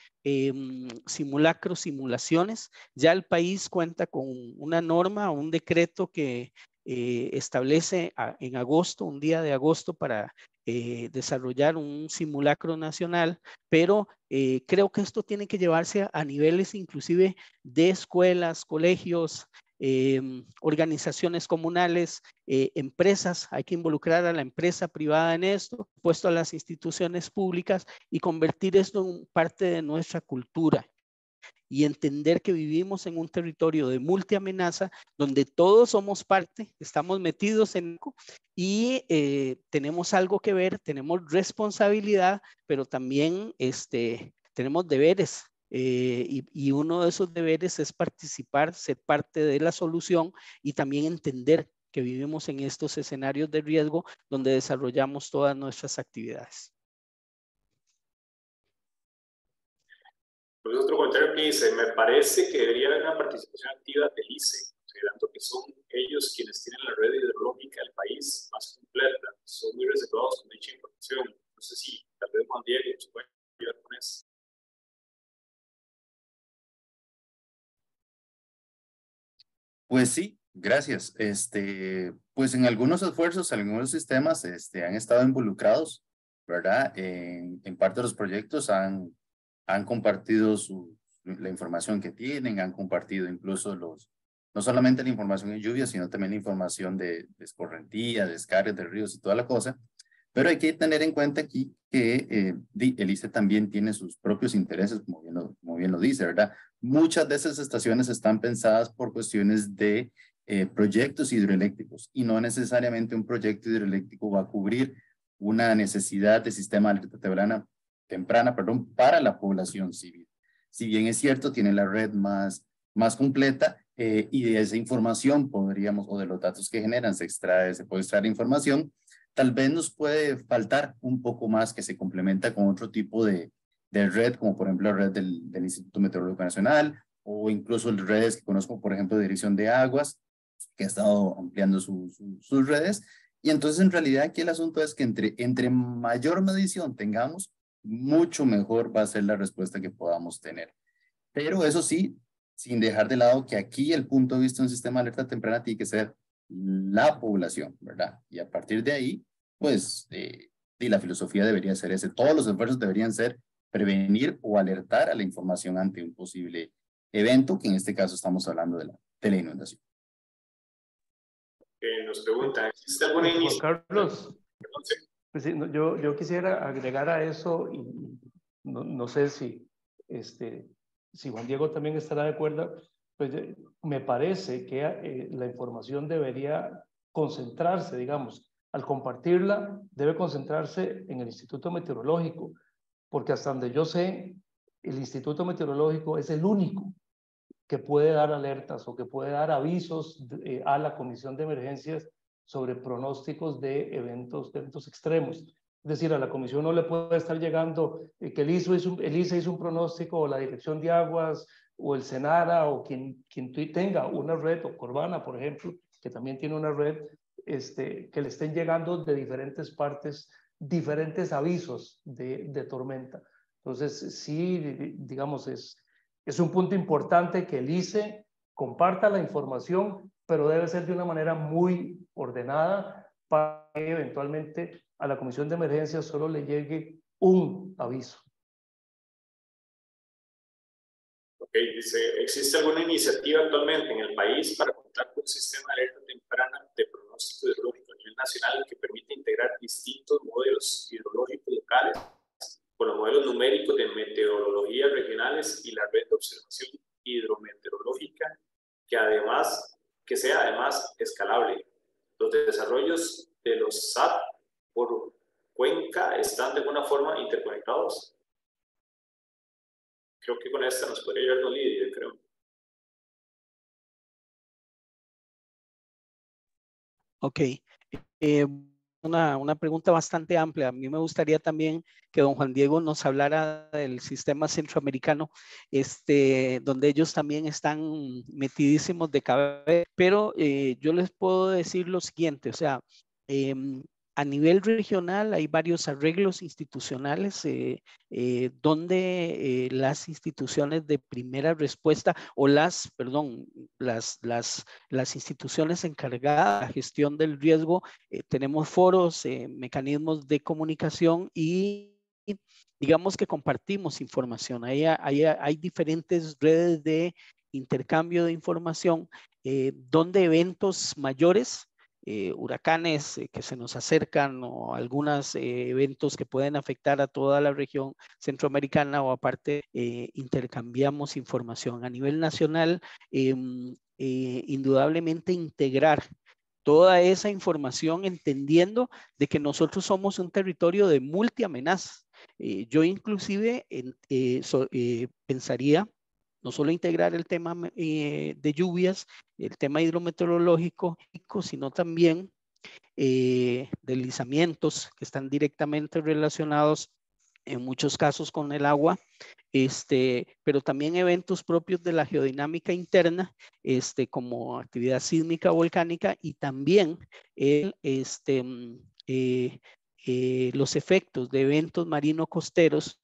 simulacros, simulaciones. Ya el país cuenta con una norma, un decreto que establece en agosto, un día de agosto para desarrollar un simulacro nacional, pero creo que esto tiene que llevarse a niveles inclusive de escuelas, colegios, organizaciones comunales, empresas. Hay que involucrar a la empresa privada en esto, puesto a las instituciones públicas y convertir esto en parte de nuestra cultura y entender que vivimos en un territorio de multiamenaza donde todos somos parte, estamos metidos en y tenemos algo que ver, tenemos responsabilidad, pero también tenemos deberes. Y uno de esos deberes es participar, ser parte de la solución y también entender que vivimos en estos escenarios de riesgo donde desarrollamos todas nuestras actividades. Pues otro comentario que dice, me parece que debería haber una participación activa del ICE, considerando que son ellos quienes tienen la red hidrológica del país más completa, son muy reservados con dicha información. No sé si tal vez Juan Diego nos puede ayudar con eso. Pues sí, gracias. Pues en algunos esfuerzos, algunos sistemas han estado involucrados, ¿verdad? En parte de los proyectos han compartido la información que tienen, han compartido incluso no solamente la información en lluvia, sino también la información de escorrentía, descargas de ríos y toda la cosa. Pero hay que tener en cuenta aquí que el ICE también tiene sus propios intereses, como bien lo dice, ¿verdad? Muchas de esas estaciones están pensadas por cuestiones de proyectos hidroeléctricos y no necesariamente un proyecto hidroeléctrico va a cubrir una necesidad de sistema de alerta temprana para la población civil. Si bien es cierto, tiene la red más completa y de esa información podríamos, o de los datos que generan, se puede extraer información. Tal vez nos puede faltar un poco más que se complementa con otro tipo de red, como por ejemplo la red del Instituto Meteorológico Nacional, o incluso redes que conozco, por ejemplo, de Dirección de Aguas, que ha estado ampliando sus redes. Y entonces, en realidad, aquí el asunto es que entre mayor medición tengamos, mucho mejor va a ser la respuesta que podamos tener. Pero eso sí, sin dejar de lado que aquí el punto de vista de un sistema de alerta temprana tiene que ser la población, ¿verdad? Y a partir de ahí, pues, y la filosofía debería ser ese. Todos los esfuerzos deberían ser prevenir o alertar a la información ante un posible evento, que en este caso estamos hablando de la inundación. Nos pregunta, ¿existe alguna iniciativa? Carlos, pues sí, yo quisiera agregar a eso, y no sé si Juan Diego también estará de acuerdo, pues me parece que la información debería concentrarse, digamos, al compartirla, debe concentrarse en el Instituto Meteorológico, porque hasta donde yo sé, el Instituto Meteorológico es el único que puede dar alertas o que puede dar avisos a la Comisión de Emergencias sobre pronósticos de eventos extremos. Es decir, a la comisión no le puede estar llegando que el ICE hizo un pronóstico, o la Dirección de Aguas, o el SENARA, o quien tenga una red, o Corvana, por ejemplo, que también tiene una red, que le estén llegando de diferentes partes, diferentes avisos de tormenta. Entonces, sí, digamos, es un punto importante que el ICE comparta la información, pero debe ser de una manera muy ordenada para que eventualmente a la Comisión de Emergencias solo le llegue un aviso. Ok, dice, ¿existe alguna iniciativa actualmente en el país para contar con un sistema de alerta temprana de pronóstico hidrológico a nivel nacional que permite integrar distintos modelos hidrológicos locales con los modelos numéricos de meteorología regionales y la red de observación hidrometeorológica que sea además escalable? Los desarrollos de los SAT Creo que con esta nos podría ayudar Lidia, creo. Ok. Una pregunta bastante amplia. A mí me gustaría también que don Juan Diego nos hablara del sistema centroamericano, donde ellos también están metidísimos de cabeza, pero yo les puedo decir lo siguiente, o sea, a nivel regional hay varios arreglos institucionales donde las instituciones de primera respuesta o las instituciones encargadas de la gestión del riesgo, tenemos foros, mecanismos de comunicación y digamos que compartimos información. Hay diferentes redes de intercambio de información donde eventos mayores, huracanes que se nos acercan o algunos eventos que pueden afectar a toda la región centroamericana o aparte intercambiamos información. A nivel nacional, indudablemente integrar toda esa información entendiendo de que nosotros somos un territorio de multiamenazas. Yo inclusive pensaría no solo integrar el tema de lluvias, el tema hidrometeorológico, sino también deslizamientos que están directamente relacionados en muchos casos con el agua, pero también eventos propios de la geodinámica interna, como actividad sísmica volcánica y también los efectos de eventos marino-costeros,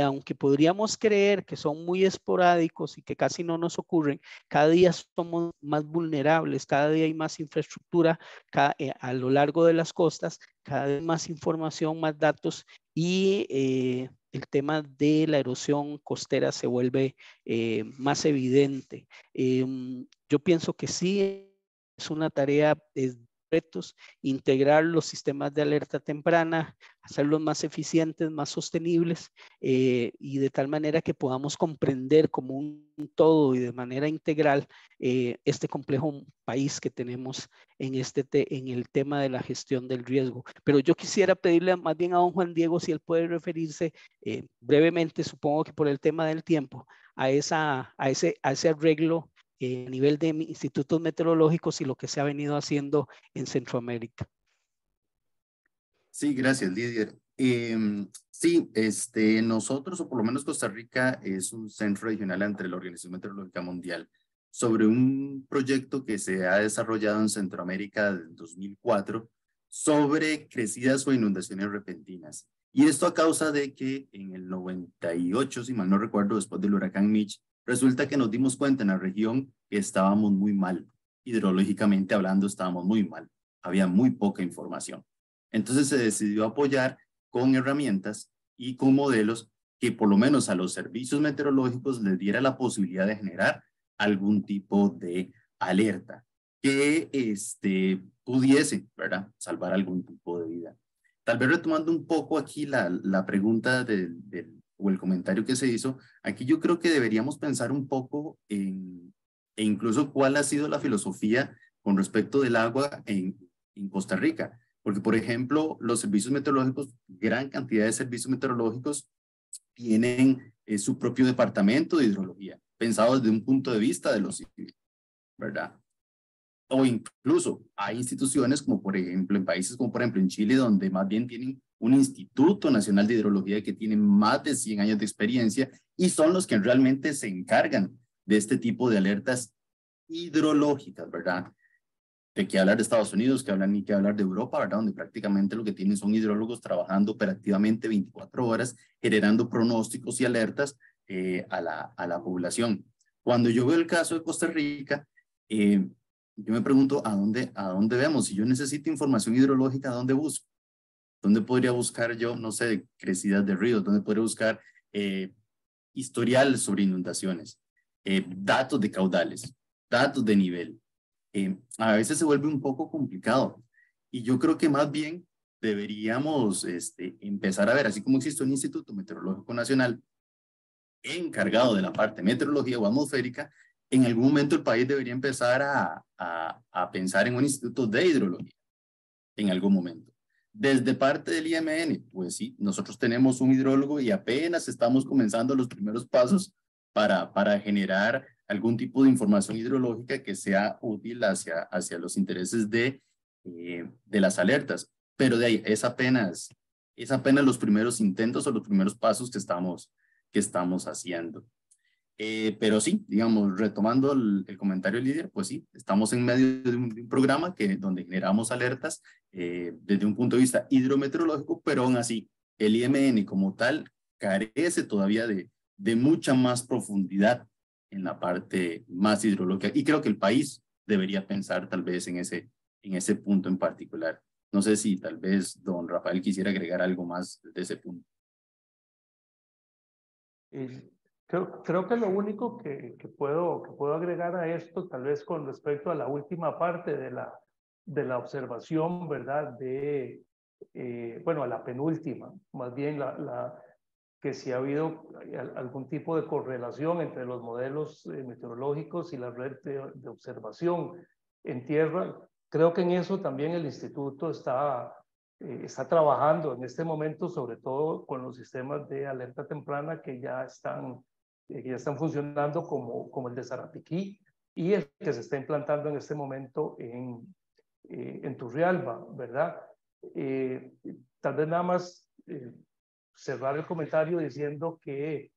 aunque podríamos creer que son muy esporádicos y que casi no nos ocurren, cada día somos más vulnerables, cada día hay más infraestructura a lo largo de las costas, cada vez más información, más datos y el tema de la erosión costera se vuelve más evidente. Yo pienso que sí es una tarea de retos, integrar los sistemas de alerta temprana, hacerlos más eficientes, más sostenibles y de tal manera que podamos comprender como un todo y de manera integral este complejo país que tenemos en el tema de la gestión del riesgo. Pero yo quisiera pedirle más bien a don Juan Diego si él puede referirse brevemente, supongo que por el tema del tiempo, a ese arreglo a nivel de institutos meteorológicos y lo que se ha venido haciendo en Centroamérica. Sí, gracias, Lidia. Sí, nosotros, o por lo menos Costa Rica, es un centro regional entre la Organización Meteorológica Mundial sobre un proyecto que se ha desarrollado en Centroamérica desde 2004 sobre crecidas o inundaciones repentinas. Y esto a causa de que en el 98, si mal no recuerdo, después del huracán Mitch, resulta que nos dimos cuenta en la región que estábamos muy mal. Hidrológicamente hablando, estábamos muy mal. Había muy poca información. Entonces se decidió apoyar con herramientas y con modelos que por lo menos a los servicios meteorológicos les diera la posibilidad de generar algún tipo de alerta que pudiese, ¿verdad?, salvar algún tipo de vida. Tal vez retomando un poco aquí la pregunta o el comentario que se hizo, aquí yo creo que deberíamos pensar un poco e incluso cuál ha sido la filosofía con respecto del agua en Costa Rica. Porque, por ejemplo, los servicios meteorológicos, gran cantidad de servicios meteorológicos tienen su propio departamento de hidrología, pensado desde un punto de vista de los civiles, ¿verdad? O incluso hay instituciones como, por ejemplo, en países como, por ejemplo, en Chile, donde más bien tienen un Instituto Nacional de Hidrología que tiene más de 100 años de experiencia y son los que realmente se encargan de este tipo de alertas hidrológicas, ¿verdad? De que hablar de Estados Unidos, ni que hablar de Europa, ¿verdad? Donde prácticamente lo que tienen son hidrólogos trabajando operativamente 24 horas, generando pronósticos y alertas a la población. Cuando yo veo el caso de Costa Rica, yo me pregunto, ¿a dónde vemos? Si yo necesito información hidrológica, ¿a dónde busco? ¿Dónde podría buscar yo, no sé, crecidas de ríos? ¿Dónde podría buscar historial sobre inundaciones? Datos de caudales, datos de nivel. A veces se vuelve un poco complicado y yo creo que más bien deberíamos empezar a ver, así como existe un Instituto Meteorológico Nacional encargado de la parte meteorología o atmosférica, en algún momento el país debería empezar a pensar en un instituto de hidrología, en algún momento, Desde parte del IMN, pues sí, nosotros tenemos un hidrólogo y apenas estamos comenzando los primeros pasos para generar algún tipo de información hidrológica que sea útil hacia los intereses de las alertas. Pero de ahí es apenas los primeros intentos o los primeros pasos que estamos haciendo. Pero sí, digamos, retomando el comentario líder, pues sí, estamos en medio de un programa donde generamos alertas desde un punto de vista hidrometeorológico, pero aún así, el IMN como tal carece todavía de mucha más profundidad en la parte más hidrológica. Y creo que el país debería pensar tal vez en ese punto en particular. No sé si tal vez don Rafael quisiera agregar algo más de ese punto. Creo que lo único que puedo agregar a esto, tal vez con respecto a la última parte de la observación, ¿verdad? Bueno, a la penúltima, más bien que si ha habido algún tipo de correlación entre los modelos meteorológicos y la red de observación en tierra. Creo que en eso también el instituto está trabajando en este momento, sobre todo con los sistemas de alerta temprana que ya están funcionando como el de Sarapiquí y el que se está implantando en este momento en Turrialba, ¿verdad? Tal vez nada más cerrar el comentario diciendo que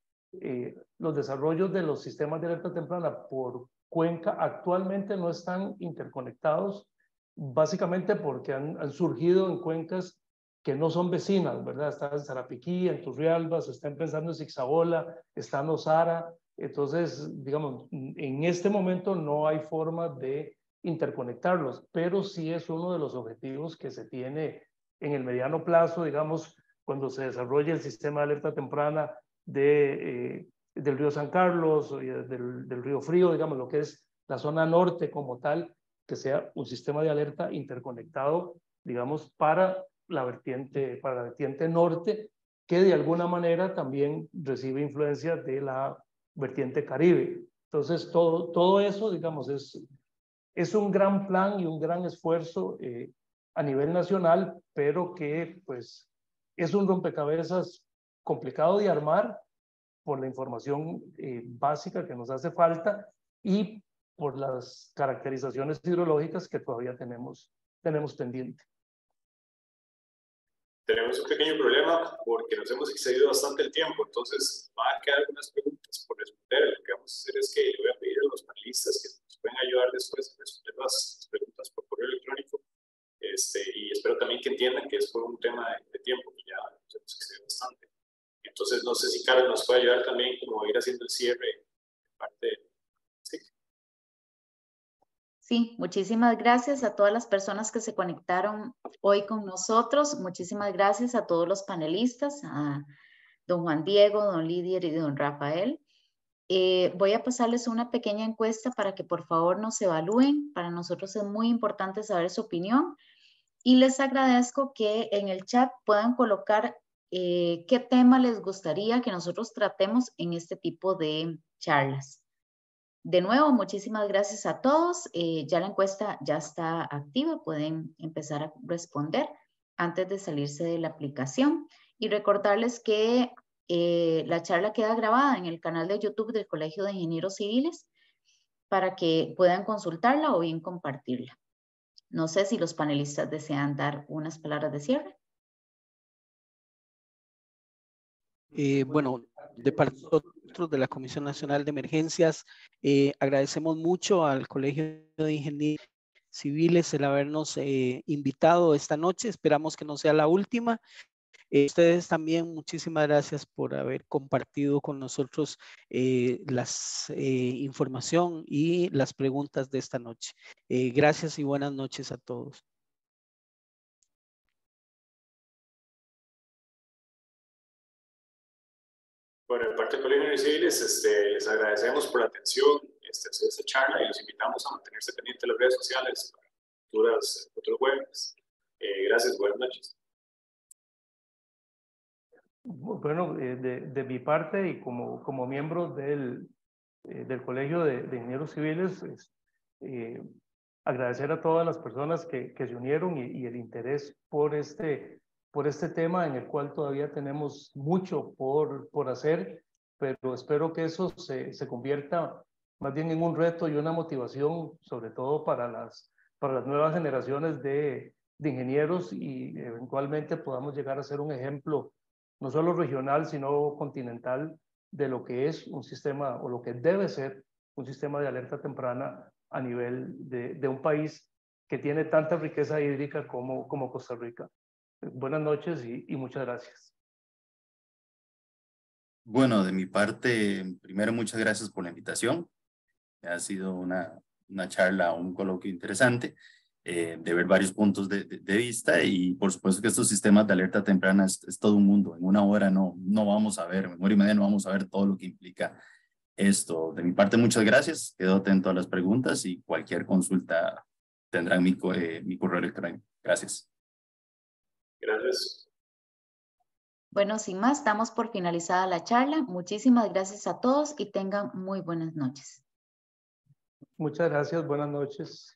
los desarrollos de los sistemas de alerta temprana por cuenca actualmente no están interconectados, básicamente porque han surgido en cuencas que no son vecinas, ¿verdad? Está en Sarapiquí, en Turrialba, se está empezando en Zixabola, está en Osara. Entonces, digamos, en este momento no hay forma de interconectarlos, pero sí es uno de los objetivos que se tiene en el mediano plazo, digamos, cuando se desarrolle el sistema de alerta temprana del río San Carlos, del río Frío, digamos, lo que es la zona norte como tal, que sea un sistema de alerta interconectado, digamos, para la vertiente norte, que de alguna manera también recibe influencia de la vertiente Caribe. Entonces, todo eso, digamos, es un gran plan y un gran esfuerzo a nivel nacional, pero que, pues, es un rompecabezas complicado de armar por la información básica que nos hace falta y por las caracterizaciones hidrológicas que todavía tenemos pendiente. Tenemos un pequeño problema porque nos hemos excedido bastante el tiempo, entonces van a quedar algunas preguntas por responder. Lo que vamos a hacer es que le voy a pedir a los panelistas que nos pueden ayudar después a responder las preguntas por correo electrónico. Y espero también que entiendan que es por un tema de tiempo, que ya nos hemos excedido bastante. Entonces, no sé si Carlos nos puede ayudar también como a ir haciendo el cierre de parte de... Sí. Sí, muchísimas gracias a todas las personas que se conectaron hoy con nosotros. Muchísimas gracias a todos los panelistas, a don Juan Diego, don Lidier y don Rafael. Voy a pasarles una pequeña encuesta para que por favor nos evalúen. Para nosotros es muy importante saber su opinión. Y les agradezco que en el chat puedan colocar qué tema les gustaría que nosotros tratemos en este tipo de charlas. De nuevo, muchísimas gracias a todos. Ya la encuesta ya está activa. Pueden empezar a responder antes de salirse de la aplicación. Y recordarles que la charla queda grabada en el canal de YouTube del Colegio de Ingenieros Civiles para que puedan consultarla o bien compartirla. No sé si los panelistas desean dar unas palabras de cierre. Bueno, de parte de nosotros de la Comisión Nacional de Emergencias, agradecemos mucho al Colegio de Ingenieros Civiles el habernos invitado esta noche. Esperamos que no sea la última. Ustedes también, muchísimas gracias por haber compartido con nosotros las información y las preguntas de esta noche. Gracias y buenas noches a todos. Bueno, en parte del Colegio de Ingenieros Civiles, les agradecemos por la atención hacer esta charla y los invitamos a mantenerse pendientes de las redes sociales para futuros webinars. Gracias, buenas noches. Bueno, de mi parte y como miembro del Colegio de Ingenieros Civiles, agradecer a todas las personas que se unieron y el interés por este tema en el cual todavía tenemos mucho por hacer, pero espero que eso se convierta más bien en un reto y una motivación, sobre todo para las nuevas generaciones de ingenieros, y eventualmente podamos llegar a ser un ejemplo no solo regional, sino continental, de lo que es un sistema, o lo que debe ser un sistema de alerta temprana a nivel de un país que tiene tanta riqueza hídrica como Costa Rica. Buenas noches y muchas gracias. Bueno, de mi parte, primero muchas gracias por la invitación. Ha sido una charla, un coloquio interesante, de ver varios puntos de vista, y por supuesto que estos sistemas de alerta temprana es todo un mundo. En una hora no vamos a ver, en hora y media no vamos a ver todo lo que implica esto. De mi parte, muchas gracias. Quedo atento a las preguntas y cualquier consulta tendrán mi correo electrónico. Gracias. Gracias. Bueno, sin más, damos por finalizada la charla. Muchísimas gracias a todos y tengan muy buenas noches. Muchas gracias, buenas noches.